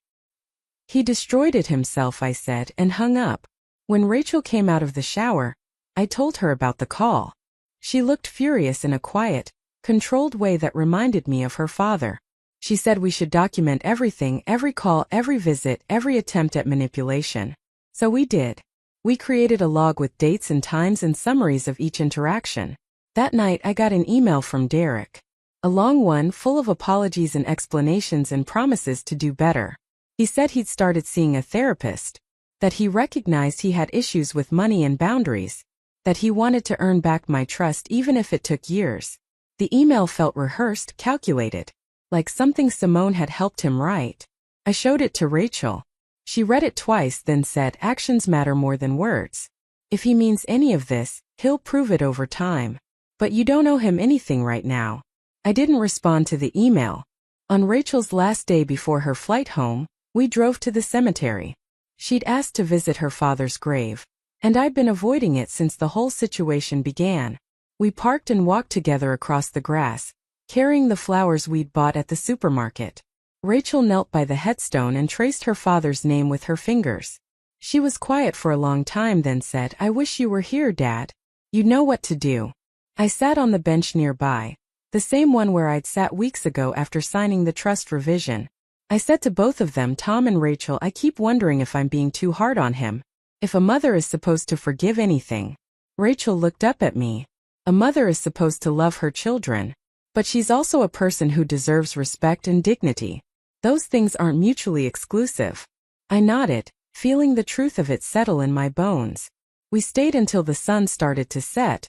He destroyed it himself, I said, and hung up. When Rachel came out of the shower, I told her about the call. She looked furious in a quiet, controlled way that reminded me of her father. She said we should document everything, every call, every visit, every attempt at manipulation. So we did. We created a log with dates and times and summaries of each interaction. That night I got an email from Derek. A long one full of apologies and explanations and promises to do better. He said he'd started seeing a therapist, that he recognized he had issues with money and boundaries, that he wanted to earn back my trust even if it took years. The email felt rehearsed, calculated, like something Simone had helped him write. I showed it to Rachel. She read it twice, then said, actions matter more than words. If he means any of this, he'll prove it over time. But you don't owe him anything right now. I didn't respond to the email. On Rachel's last day before her flight home, we drove to the cemetery. She'd asked to visit her father's grave, and I'd been avoiding it since the whole situation began. We parked and walked together across the grass, carrying the flowers we'd bought at the supermarket. Rachel knelt by the headstone and traced her father's name with her fingers. She was quiet for a long time, then said, I wish you were here, Dad. You'd know what to do. I sat on the bench nearby, the same one where I'd sat weeks ago after signing the trust revision. I said to both of them, Tom and Rachel, I keep wondering if I'm being too hard on him. If a mother is supposed to forgive anything. Rachel looked up at me. A mother is supposed to love her children. But she's also a person who deserves respect and dignity. Those things aren't mutually exclusive. I nodded, feeling the truth of it settle in my bones. We stayed until the sun started to set,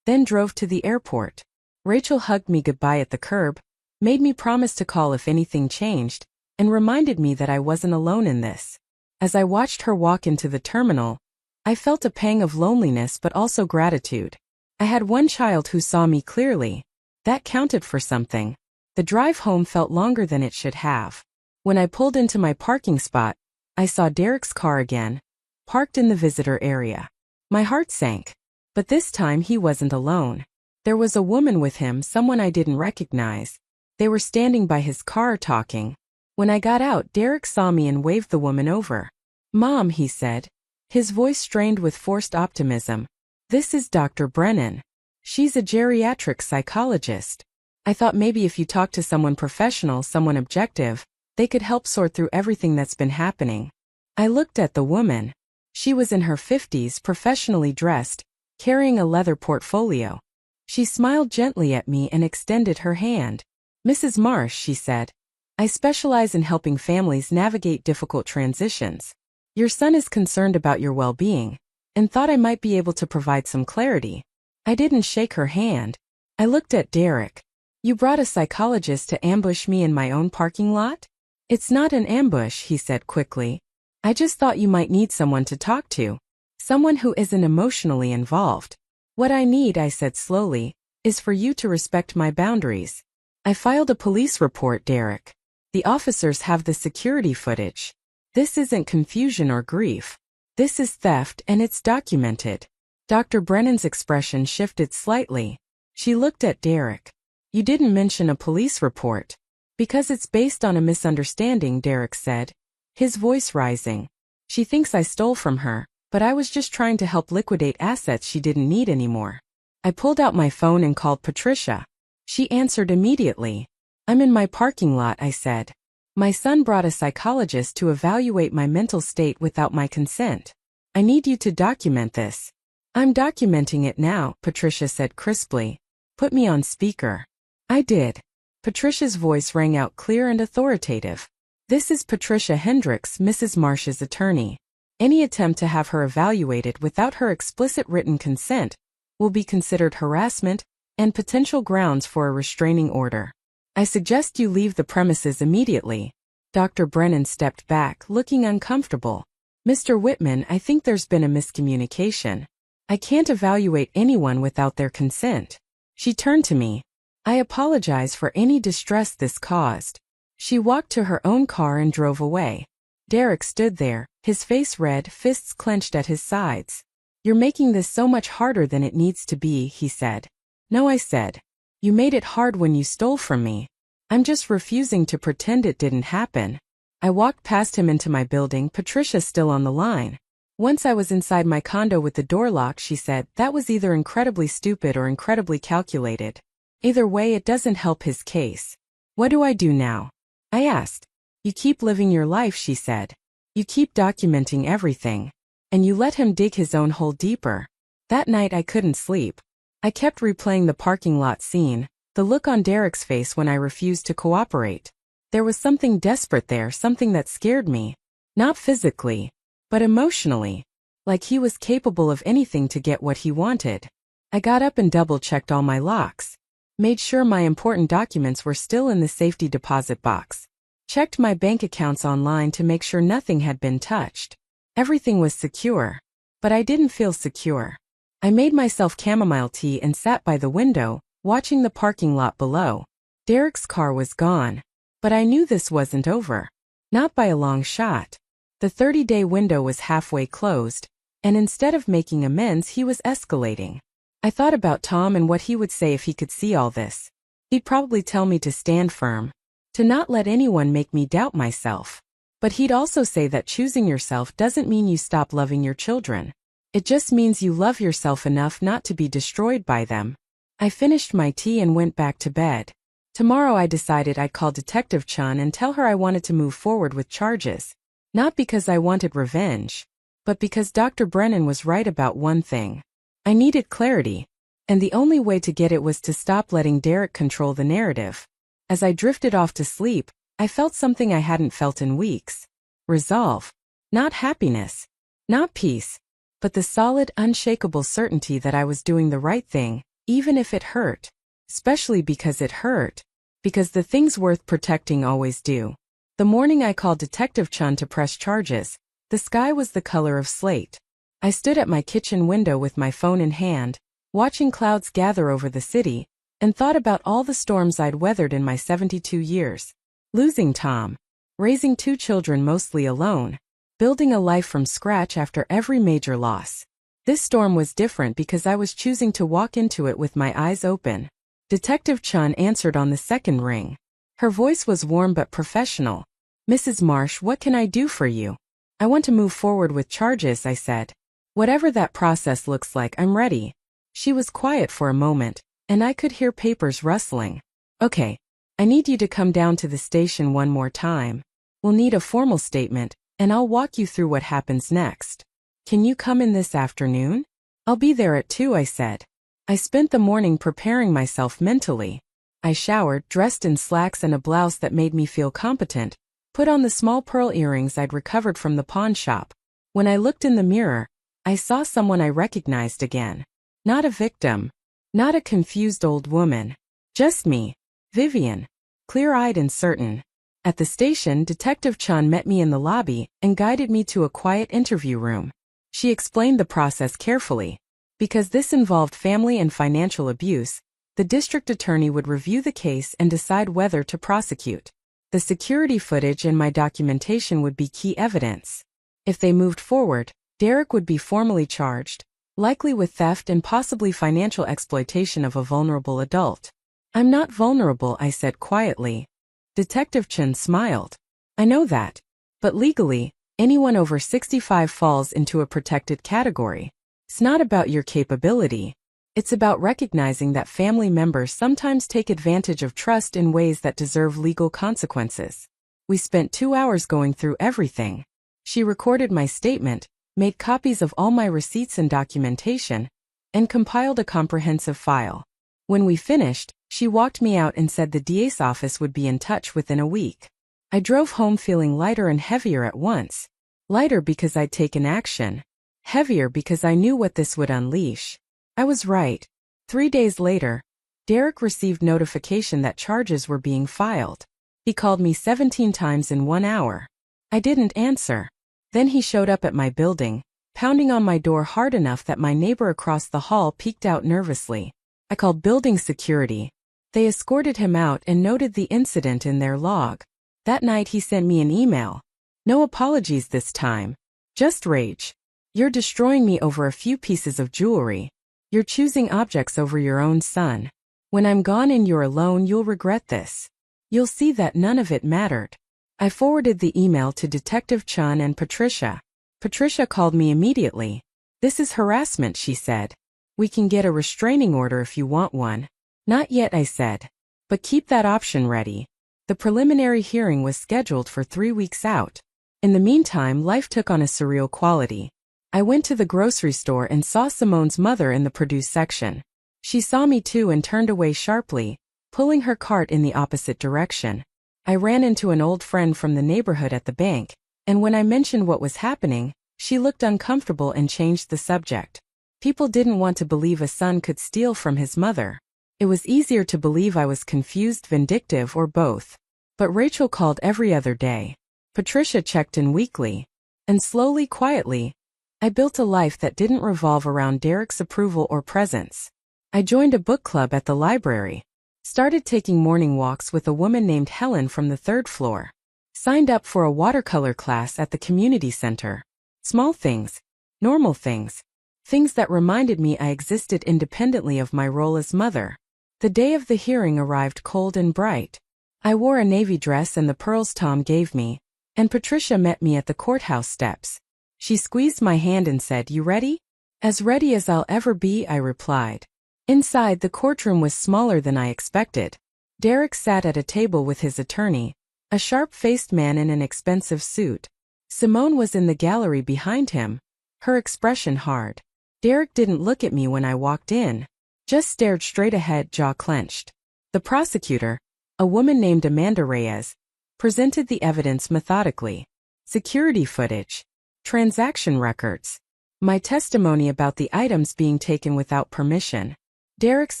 then drove to the airport. Rachel hugged me goodbye at the curb, made me promise to call if anything changed, and reminded me that I wasn't alone in this. As I watched her walk into the terminal, I felt a pang of loneliness but also gratitude. I had one child who saw me clearly. That counted for something. The drive home felt longer than it should have. When I pulled into my parking spot, I saw Derek's car again, parked in the visitor area. My heart sank. But this time he wasn't alone. There was a woman with him, someone I didn't recognize. They were standing by his car talking. When I got out, Derek saw me and waved the woman over. Mom, he said, his voice strained with forced optimism. This is Dr. Brennan. She's a geriatric psychologist. I thought maybe if you talk to someone professional, someone objective, they could help sort through everything that's been happening. I looked at the woman. She was in her 50s, professionally dressed, carrying a leather portfolio. She smiled gently at me and extended her hand. Mrs. Marsh, she said, I specialize in helping families navigate difficult transitions. Your son is concerned about your well-being, and thought I might be able to provide some clarity. I didn't shake her hand. I looked at Derek. You brought a psychologist to ambush me in my own parking lot? It's not an ambush, he said quickly. I just thought you might need someone to talk to. Someone who isn't emotionally involved. What I need, I said slowly, is for you to respect my boundaries. I filed a police report, Derek. The officers have the security footage. This isn't confusion or grief. This is theft, and it's documented. Dr. Brennan's expression shifted slightly. She looked at Derek. You didn't mention a police report. Because it's based on a misunderstanding, Derek said, his voice rising. She thinks I stole from her, but I was just trying to help liquidate assets she didn't need anymore. I pulled out my phone and called Patricia. She answered immediately. I'm in my parking lot, I said. My son brought a psychologist to evaluate my mental state without my consent. I need you to document this. I'm documenting it now, Patricia said crisply. Put me on speaker. I did. Patricia's voice rang out clear and authoritative. This is Patricia Hendricks, Mrs. Marsh's attorney. Any attempt to have her evaluated without her explicit written consent will be considered harassment and potential grounds for a restraining order. I suggest you leave the premises immediately. Dr. Brennan stepped back, looking uncomfortable. Mr. Whitman, I think there's been a miscommunication. I can't evaluate anyone without their consent. She turned to me. I apologize for any distress this caused. She walked to her own car and drove away. Derek stood there, his face red, fists clenched at his sides. "You're making this so much harder than it needs to be," he said. "No," I said. "You made it hard when you stole from me. I'm just refusing to pretend it didn't happen." I walked past him into my building, Patricia still on the line. Once I was inside my condo with the door locked, she said, "That was either incredibly stupid or incredibly calculated. Either way, it doesn't help his case." "What do I do now?" I asked. "You keep living your life," she said. "You keep documenting everything. And you let him dig his own hole deeper." That night I couldn't sleep. I kept replaying the parking lot scene, the look on Derek's face when I refused to cooperate. There was something desperate there, something that scared me. Not physically, but emotionally. Like he was capable of anything to get what he wanted. I got up and double-checked all my locks. Made sure my important documents were still in the safety deposit box. Checked my bank accounts online to make sure nothing had been touched. Everything was secure. But I didn't feel secure. I made myself chamomile tea and sat by the window, watching the parking lot below. Derek's car was gone. But I knew this wasn't over. Not by a long shot. The 30-day window was halfway closed, and instead of making amends, he was escalating. I thought about Tom and what he would say if he could see all this. He'd probably tell me to stand firm, to not let anyone make me doubt myself. But he'd also say that choosing yourself doesn't mean you stop loving your children. It just means you love yourself enough not to be destroyed by them. I finished my tea and went back to bed. Tomorrow I decided I'd call Detective Chun and tell her I wanted to move forward with charges. Not because I wanted revenge, but because Dr. Brennan was right about one thing. I needed clarity, and the only way to get it was to stop letting Derek control the narrative. As I drifted off to sleep, I felt something I hadn't felt in weeks. Resolve. Not happiness. Not peace. But the solid, unshakable certainty that I was doing the right thing, even if it hurt. Especially because it hurt. Because the things worth protecting always do. The morning I called Detective Chun to press charges, the sky was the color of slate. I stood at my kitchen window with my phone in hand, watching clouds gather over the city, and thought about all the storms I'd weathered in my 72 years. Losing Tom. Raising 2 children mostly alone. Building a life from scratch after every major loss. This storm was different because I was choosing to walk into it with my eyes open. Detective Chun answered on the second ring. Her voice was warm but professional. "Mrs. Marsh, what can I do for you?" "I want to move forward with charges," I said. "Whatever that process looks like, I'm ready." She was quiet for a moment, and I could hear papers rustling. "Okay. I need you to come down to the station one more time. We'll need a formal statement, and I'll walk you through what happens next. Can you come in this afternoon?" "I'll be there at 2," I said. I spent the morning preparing myself mentally. I showered, dressed in slacks and a blouse that made me feel competent, put on the small pearl earrings I'd recovered from the pawn shop. When I looked in the mirror, I saw someone I recognized again. Not a victim. Not a confused old woman. Just me. Vivian. Clear-eyed and certain. At the station, Detective Chun met me in the lobby and guided me to a quiet interview room. She explained the process carefully. Because this involved family and financial abuse, the district attorney would review the case and decide whether to prosecute. The security footage and my documentation would be key evidence. If they moved forward, Derek would be formally charged, likely with theft and possibly financial exploitation of a vulnerable adult. "I'm not vulnerable," I said quietly. Detective Chun smiled. "I know that. But legally, anyone over 65 falls into a protected category. It's not about your capability. It's about recognizing that family members sometimes take advantage of trust in ways that deserve legal consequences." We spent 2 hours going through everything. She recorded my statement, made copies of all my receipts and documentation, and compiled a comprehensive file. When we finished, she walked me out and said the DA's office would be in touch within a week. I drove home feeling lighter and heavier at once. Lighter because I'd taken action. Heavier because I knew what this would unleash. I was right. 3 days later, Derek received notification that charges were being filed. He called me 17 times in 1 hour. I didn't answer. Then he showed up at my building, pounding on my door hard enough that my neighbor across the hall peeked out nervously. I called building security, They escorted him out and noted the incident in their log. That night he sent me an email. No apologies this time. Just rage. You're destroying me over a few pieces of jewelry. You're choosing objects over your own son. When I'm gone and you're alone, you'll regret this. You'll see that none of it mattered. I forwarded the email to Detective Chun and Patricia. Patricia called me immediately. This is harassment, she said. We can get a restraining order if you want one. Not yet, I said. But keep that option ready. The preliminary hearing was scheduled for 3 weeks out. In the meantime, life took on a surreal quality. I went to the grocery store and saw Simone's mother in the produce section. She saw me too and turned away sharply, pulling her cart in the opposite direction. I ran into an old friend from the neighborhood at the bank, and when I mentioned what was happening, she looked uncomfortable and changed the subject. People didn't want to believe a son could steal from his mother. It was easier to believe I was confused, vindictive, or both. But Rachel called every other day. Patricia checked in weekly. And slowly, quietly, I built a life that didn't revolve around Derek's approval or presence. I joined a book club at the library. Started taking morning walks with a woman named Helen from the 3rd floor. Signed up for a watercolor class at the community center. Small things. Normal things. Things that reminded me I existed independently of my role as mother. The day of the hearing arrived cold and bright. I wore a navy dress and the pearls Tom gave me, and Patricia met me at the courthouse steps. She squeezed my hand and said, "You ready?" "As ready as I'll ever be," I replied. Inside, the courtroom was smaller than I expected. Derek sat at a table with his attorney, a sharp-faced man in an expensive suit. Simone was in the gallery behind him, her expression hard. Derek didn't look at me when I walked in, just stared straight ahead, jaw clenched. The prosecutor, a woman named Amanda Reyes, presented the evidence methodically. Security footage, transaction records, my testimony about the items being taken without permission, Derek's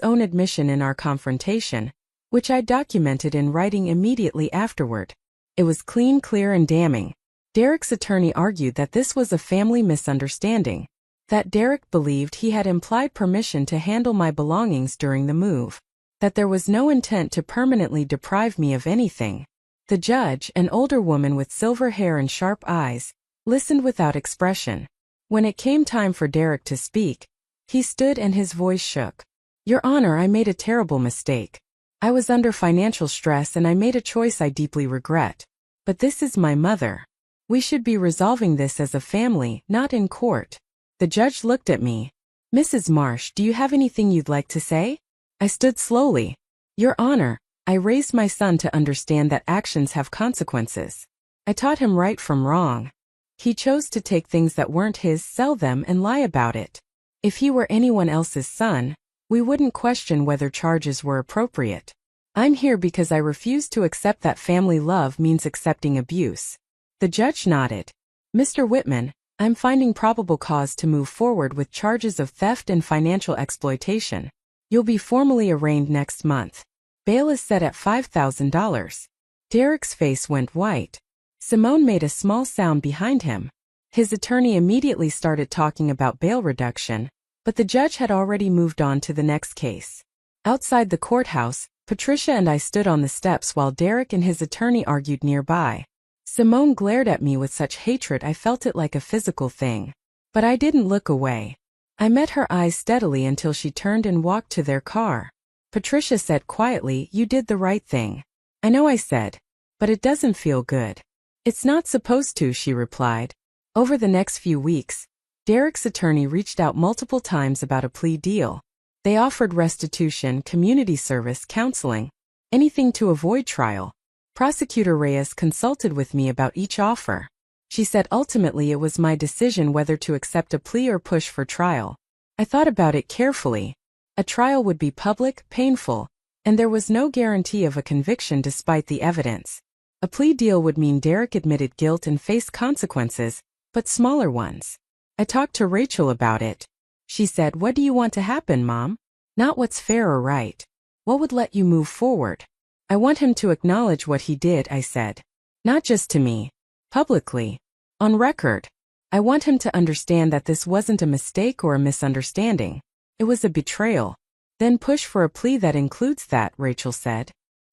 own admission in our confrontation, which I documented in writing immediately afterward. It was clean, clear, and damning. Derek's attorney argued that this was a family misunderstanding, that Derek believed he had implied permission to handle my belongings during the move, that there was no intent to permanently deprive me of anything. The judge, an older woman with silver hair and sharp eyes, listened without expression. When it came time for Derek to speak, he stood and his voice shook. "Your Honor, I made a terrible mistake. I was under financial stress and I made a choice I deeply regret. But this is my mother. We should be resolving this as a family, not in court." The judge looked at me. "Mrs. Marsh, do you have anything you'd like to say?" I stood slowly. "Your Honor, I raised my son to understand that actions have consequences. I taught him right from wrong. He chose to take things that weren't his, sell them, and lie about it. If he were anyone else's son, we wouldn't question whether charges were appropriate. I'm here because I refuse to accept that family love means accepting abuse." The judge nodded. "Mr. Whitman, I'm finding probable cause to move forward with charges of theft and financial exploitation. You'll be formally arraigned next month. Bail is set at $5,000. Derek's face went white. Simone made a small sound behind him. His attorney immediately started talking about bail reduction, but the judge had already moved on to the next case. Outside the courthouse, Patricia and I stood on the steps while Derek and his attorney argued nearby. Simone glared at me with such hatred I felt it like a physical thing. But I didn't look away. I met her eyes steadily until she turned and walked to their car. Patricia said quietly, "You did the right thing." "I know," I said, "but it doesn't feel good." "It's not supposed to," she replied. Over the next few weeks, Derek's attorney reached out multiple times about a plea deal. They offered restitution, community service, counseling, anything to avoid trial. Prosecutor Reyes consulted with me about each offer. She said ultimately it was my decision whether to accept a plea or push for trial. I thought about it carefully. A trial would be public, painful, and there was no guarantee of a conviction despite the evidence. A plea deal would mean Derek admitted guilt and faced consequences, but smaller ones. I talked to Rachel about it. She said, "What do you want to happen, Mom? Not what's fair or right. What would let you move forward?" "I want him to acknowledge what he did," I said. "Not just to me. Publicly. On record. I want him to understand that this wasn't a mistake or a misunderstanding. It was a betrayal." Then push for a plea that includes that, Rachel said.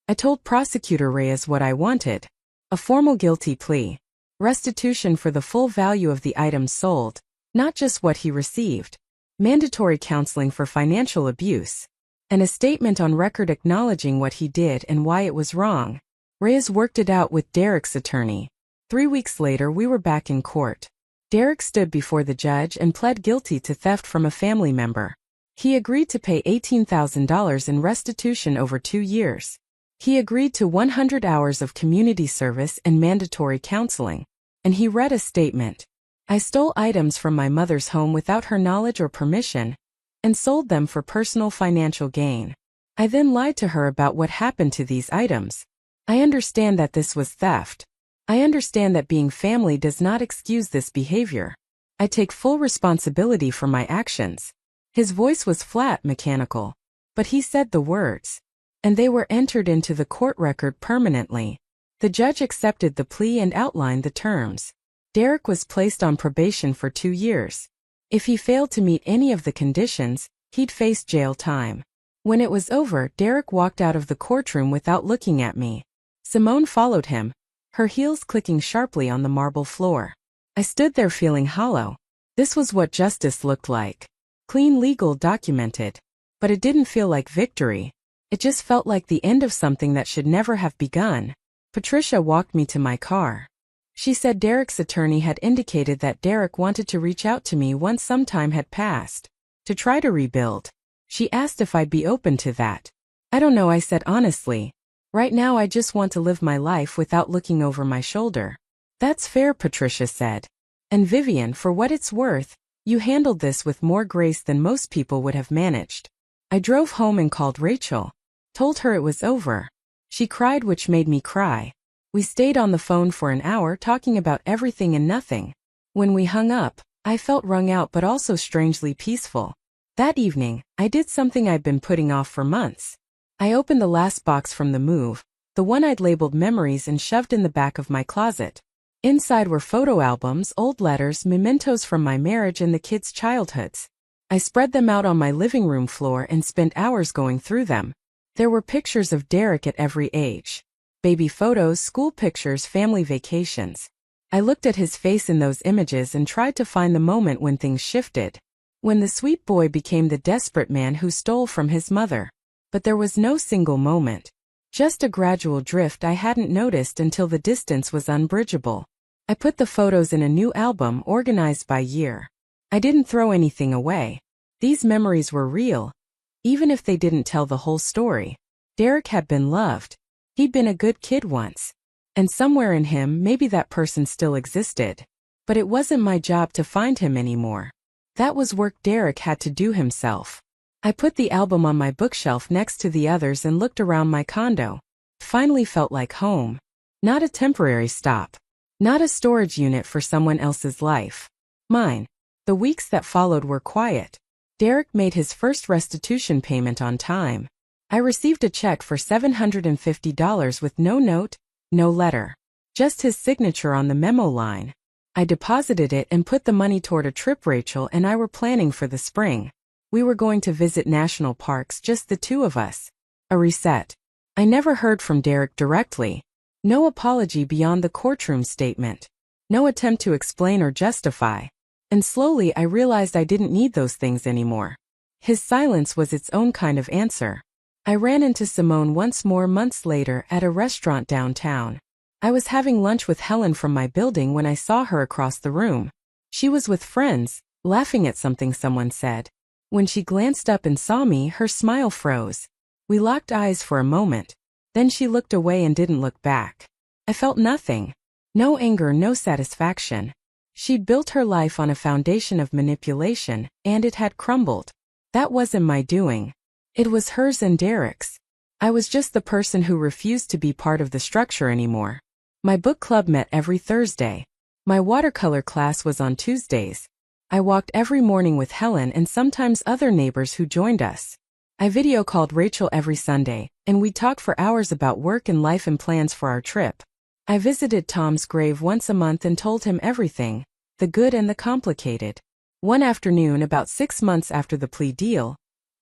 I told Prosecutor Reyes what I wanted. A formal guilty plea. Restitution for the full value of the items sold, not just what he received. Mandatory counseling for financial abuse. And a statement on record acknowledging what he did and why it was wrong. Reyes worked it out with Derek's attorney. 3 weeks later we were back in court. Derek stood before the judge and pled guilty to theft from a family member. He agreed to pay $18,000 in restitution over 2 years. He agreed to 100 hours of community service and mandatory counseling. And he read a statement. I stole items from my mother's home without her knowledge or permission, and sold them for personal financial gain. I then lied to her about what happened to these items. I understand that this was theft. I understand that being family does not excuse this behavior. I take full responsibility for my actions. His voice was flat, mechanical. But he said the words. And they were entered into the court record permanently. The judge accepted the plea and outlined the terms. Derek was placed on probation for 2 years. If he failed to meet any of the conditions, he'd face jail time. When it was over, Derek walked out of the courtroom without looking at me. Simone followed him, her heels clicking sharply on the marble floor. I stood there feeling hollow. This was what justice looked like. Clean, legal, documented. But it didn't feel like victory. It just felt like the end of something that should never have begun. Patricia walked me to my car. She said Derek's attorney had indicated that Derek wanted to reach out to me once some time had passed, to try to rebuild. She asked if I'd be open to that. I don't know, I said honestly. Right now I just want to live my life without looking over my shoulder. That's fair, Patricia said. And Vivian, for what it's worth, you handled this with more grace than most people would have managed. I drove home and called Rachel. Told her it was over. She cried, which made me cry. We stayed on the phone for an hour talking about everything and nothing. When we hung up, I felt wrung out but also strangely peaceful. That evening, I did something I'd been putting off for months. I opened the last box from the move, the one I'd labeled memories, and shoved in the back of my closet. Inside were photo albums, old letters, mementos from my marriage and the kids' childhoods. I spread them out on my living room floor and spent hours going through them. There were pictures of Derek at every age. Baby photos, school pictures, family vacations. I looked at his face in those images and tried to find the moment when things shifted. When the sweet boy became the desperate man who stole from his mother. But there was no single moment. Just a gradual drift I hadn't noticed until the distance was unbridgeable. I put the photos in a new album organized by year. I didn't throw anything away. These memories were real. Even if they didn't tell the whole story. Derek had been loved. He'd been a good kid once. And somewhere in him, maybe that person still existed. But it wasn't my job to find him anymore. That was work Derek had to do himself. I put the album on my bookshelf next to the others and looked around my condo. It finally felt like home. Not a temporary stop. Not a storage unit for someone else's life. Mine. The weeks that followed were quiet. Derek made his first restitution payment on time. I received a check for $750 with no note, no letter. Just his signature on the memo line. I deposited it and put the money toward a trip Rachel and I were planning for the spring. We were going to visit national parks, just the two of us. A reset. I never heard from Derek directly. No apology beyond the courtroom statement. No attempt to explain or justify. And slowly I realized I didn't need those things anymore. His silence was its own kind of answer. I ran into Simone once more months later at a restaurant downtown. I was having lunch with Helen from my building when I saw her across the room. She was with friends, laughing at something someone said. When she glanced up and saw me, her smile froze. We locked eyes for a moment. Then she looked away and didn't look back. I felt nothing. No anger, no satisfaction. She'd built her life on a foundation of manipulation, and it had crumbled. That wasn't my doing. It was hers and Derek's. I was just the person who refused to be part of the structure anymore. My book club met every Thursday. My watercolor class was on Tuesdays. I walked every morning with Helen and sometimes other neighbors who joined us. I video called Rachel every Sunday, and we'd talk for hours about work and life and plans for our trip. I visited Tom's grave once a month and told him everything, the good and the complicated. One afternoon, about 6 months after the plea deal,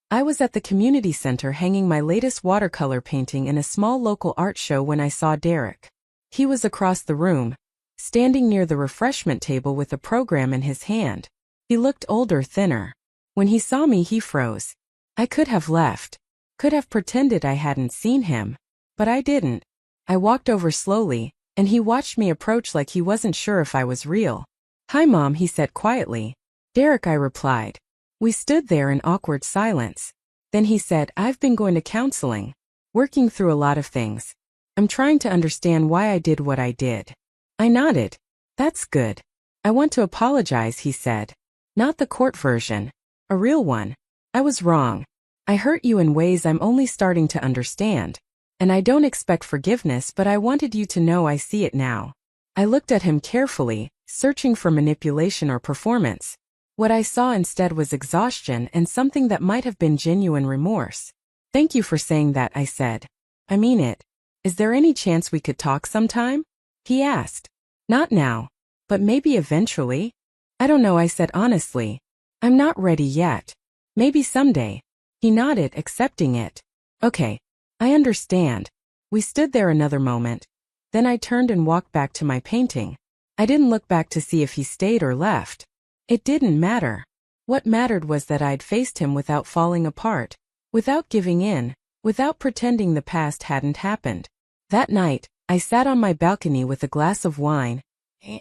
I was at the community center hanging my latest watercolor painting in a small local art show when I saw Derek. He was across the room, standing near the refreshment table with a program in his hand. He looked older, thinner. When he saw me, he froze. I could have left. Could have pretended I hadn't seen him. But I didn't. I walked over slowly, and he watched me approach like he wasn't sure if I was real. "Hi, Mom," he said quietly. "Derek," I replied. We stood there in awkward silence. Then he said, "I've been going to counseling, working through a lot of things. I'm trying to understand why I did what I did." I nodded. "That's good. I want to apologize," he said. "Not the court version. A real one. I was wrong. I hurt you in ways I'm only starting to understand. And I don't expect forgiveness, but I wanted you to know I see it now." I looked at him carefully, searching for manipulation or performance. What I saw instead was exhaustion and something that might have been genuine remorse. "Thank you for saying that," I said. "I mean it. Is there any chance we could talk sometime?" he asked. "Not now. But maybe eventually?" "I don't know," I said honestly. "I'm not ready yet. Maybe someday." He nodded, accepting it. "Okay. I understand." We stood there another moment. Then I turned and walked back to my painting. I didn't look back to see if he stayed or left. It didn't matter. What mattered was that I'd faced him without falling apart, without giving in, without pretending the past hadn't happened. That night, I sat on my balcony with a glass of wine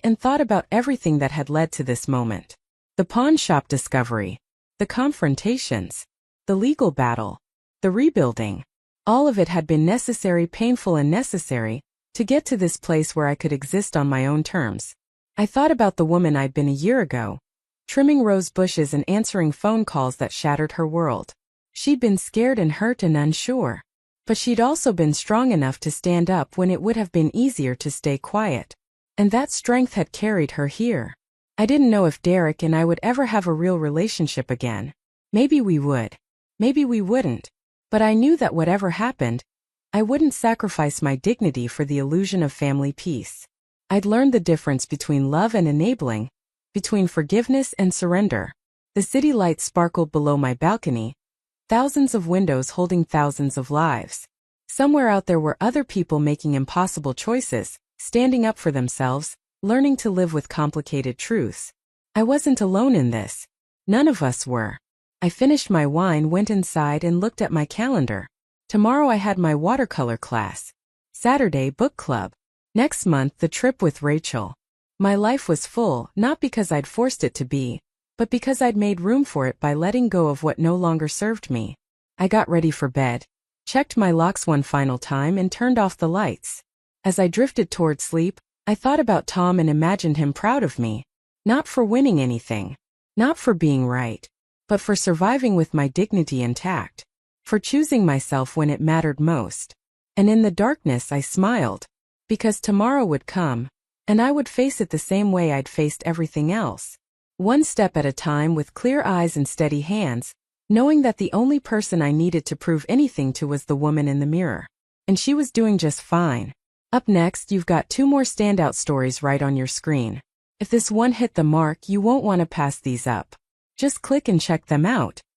and thought about everything that had led to this moment. The pawn shop discovery, the confrontations, the legal battle, the rebuilding. All of it had been necessary, painful and necessary, to get to this place where I could exist on my own terms. I thought about the woman I'd been a year ago, trimming rose bushes and answering phone calls that shattered her world. She'd been scared and hurt and unsure. But she'd also been strong enough to stand up when it would have been easier to stay quiet. And that strength had carried her here. I didn't know if Derek and I would ever have a real relationship again. Maybe we would. Maybe we wouldn't. But I knew that whatever happened, I wouldn't sacrifice my dignity for the illusion of family peace. I'd learned the difference between love and enabling, between forgiveness and surrender. The city lights sparkled below my balcony, thousands of windows holding thousands of lives. Somewhere out there were other people making impossible choices, standing up for themselves, learning to live with complicated truths. I wasn't alone in this. None of us were. I finished my wine, went inside and looked at my calendar. Tomorrow I had my watercolor class. Saturday, book club. Next month, the trip with Rachel. My life was full, not because I'd forced it to be, but because I'd made room for it by letting go of what no longer served me. I got ready for bed, checked my locks one final time and turned off the lights. As I drifted toward sleep, I thought about Tom and imagined him proud of me. Not for winning anything, not for being right, but for surviving with my dignity intact, for choosing myself when it mattered most. And in the darkness I smiled, because tomorrow would come, and I would face it the same way I'd faced everything else. One step at a time with clear eyes and steady hands, knowing that the only person I needed to prove anything to was the woman in the mirror. And she was doing just fine. Up next, you've got 2 more standout stories right on your screen. If this one hit the mark, you won't want to pass these up. Just click and check them out.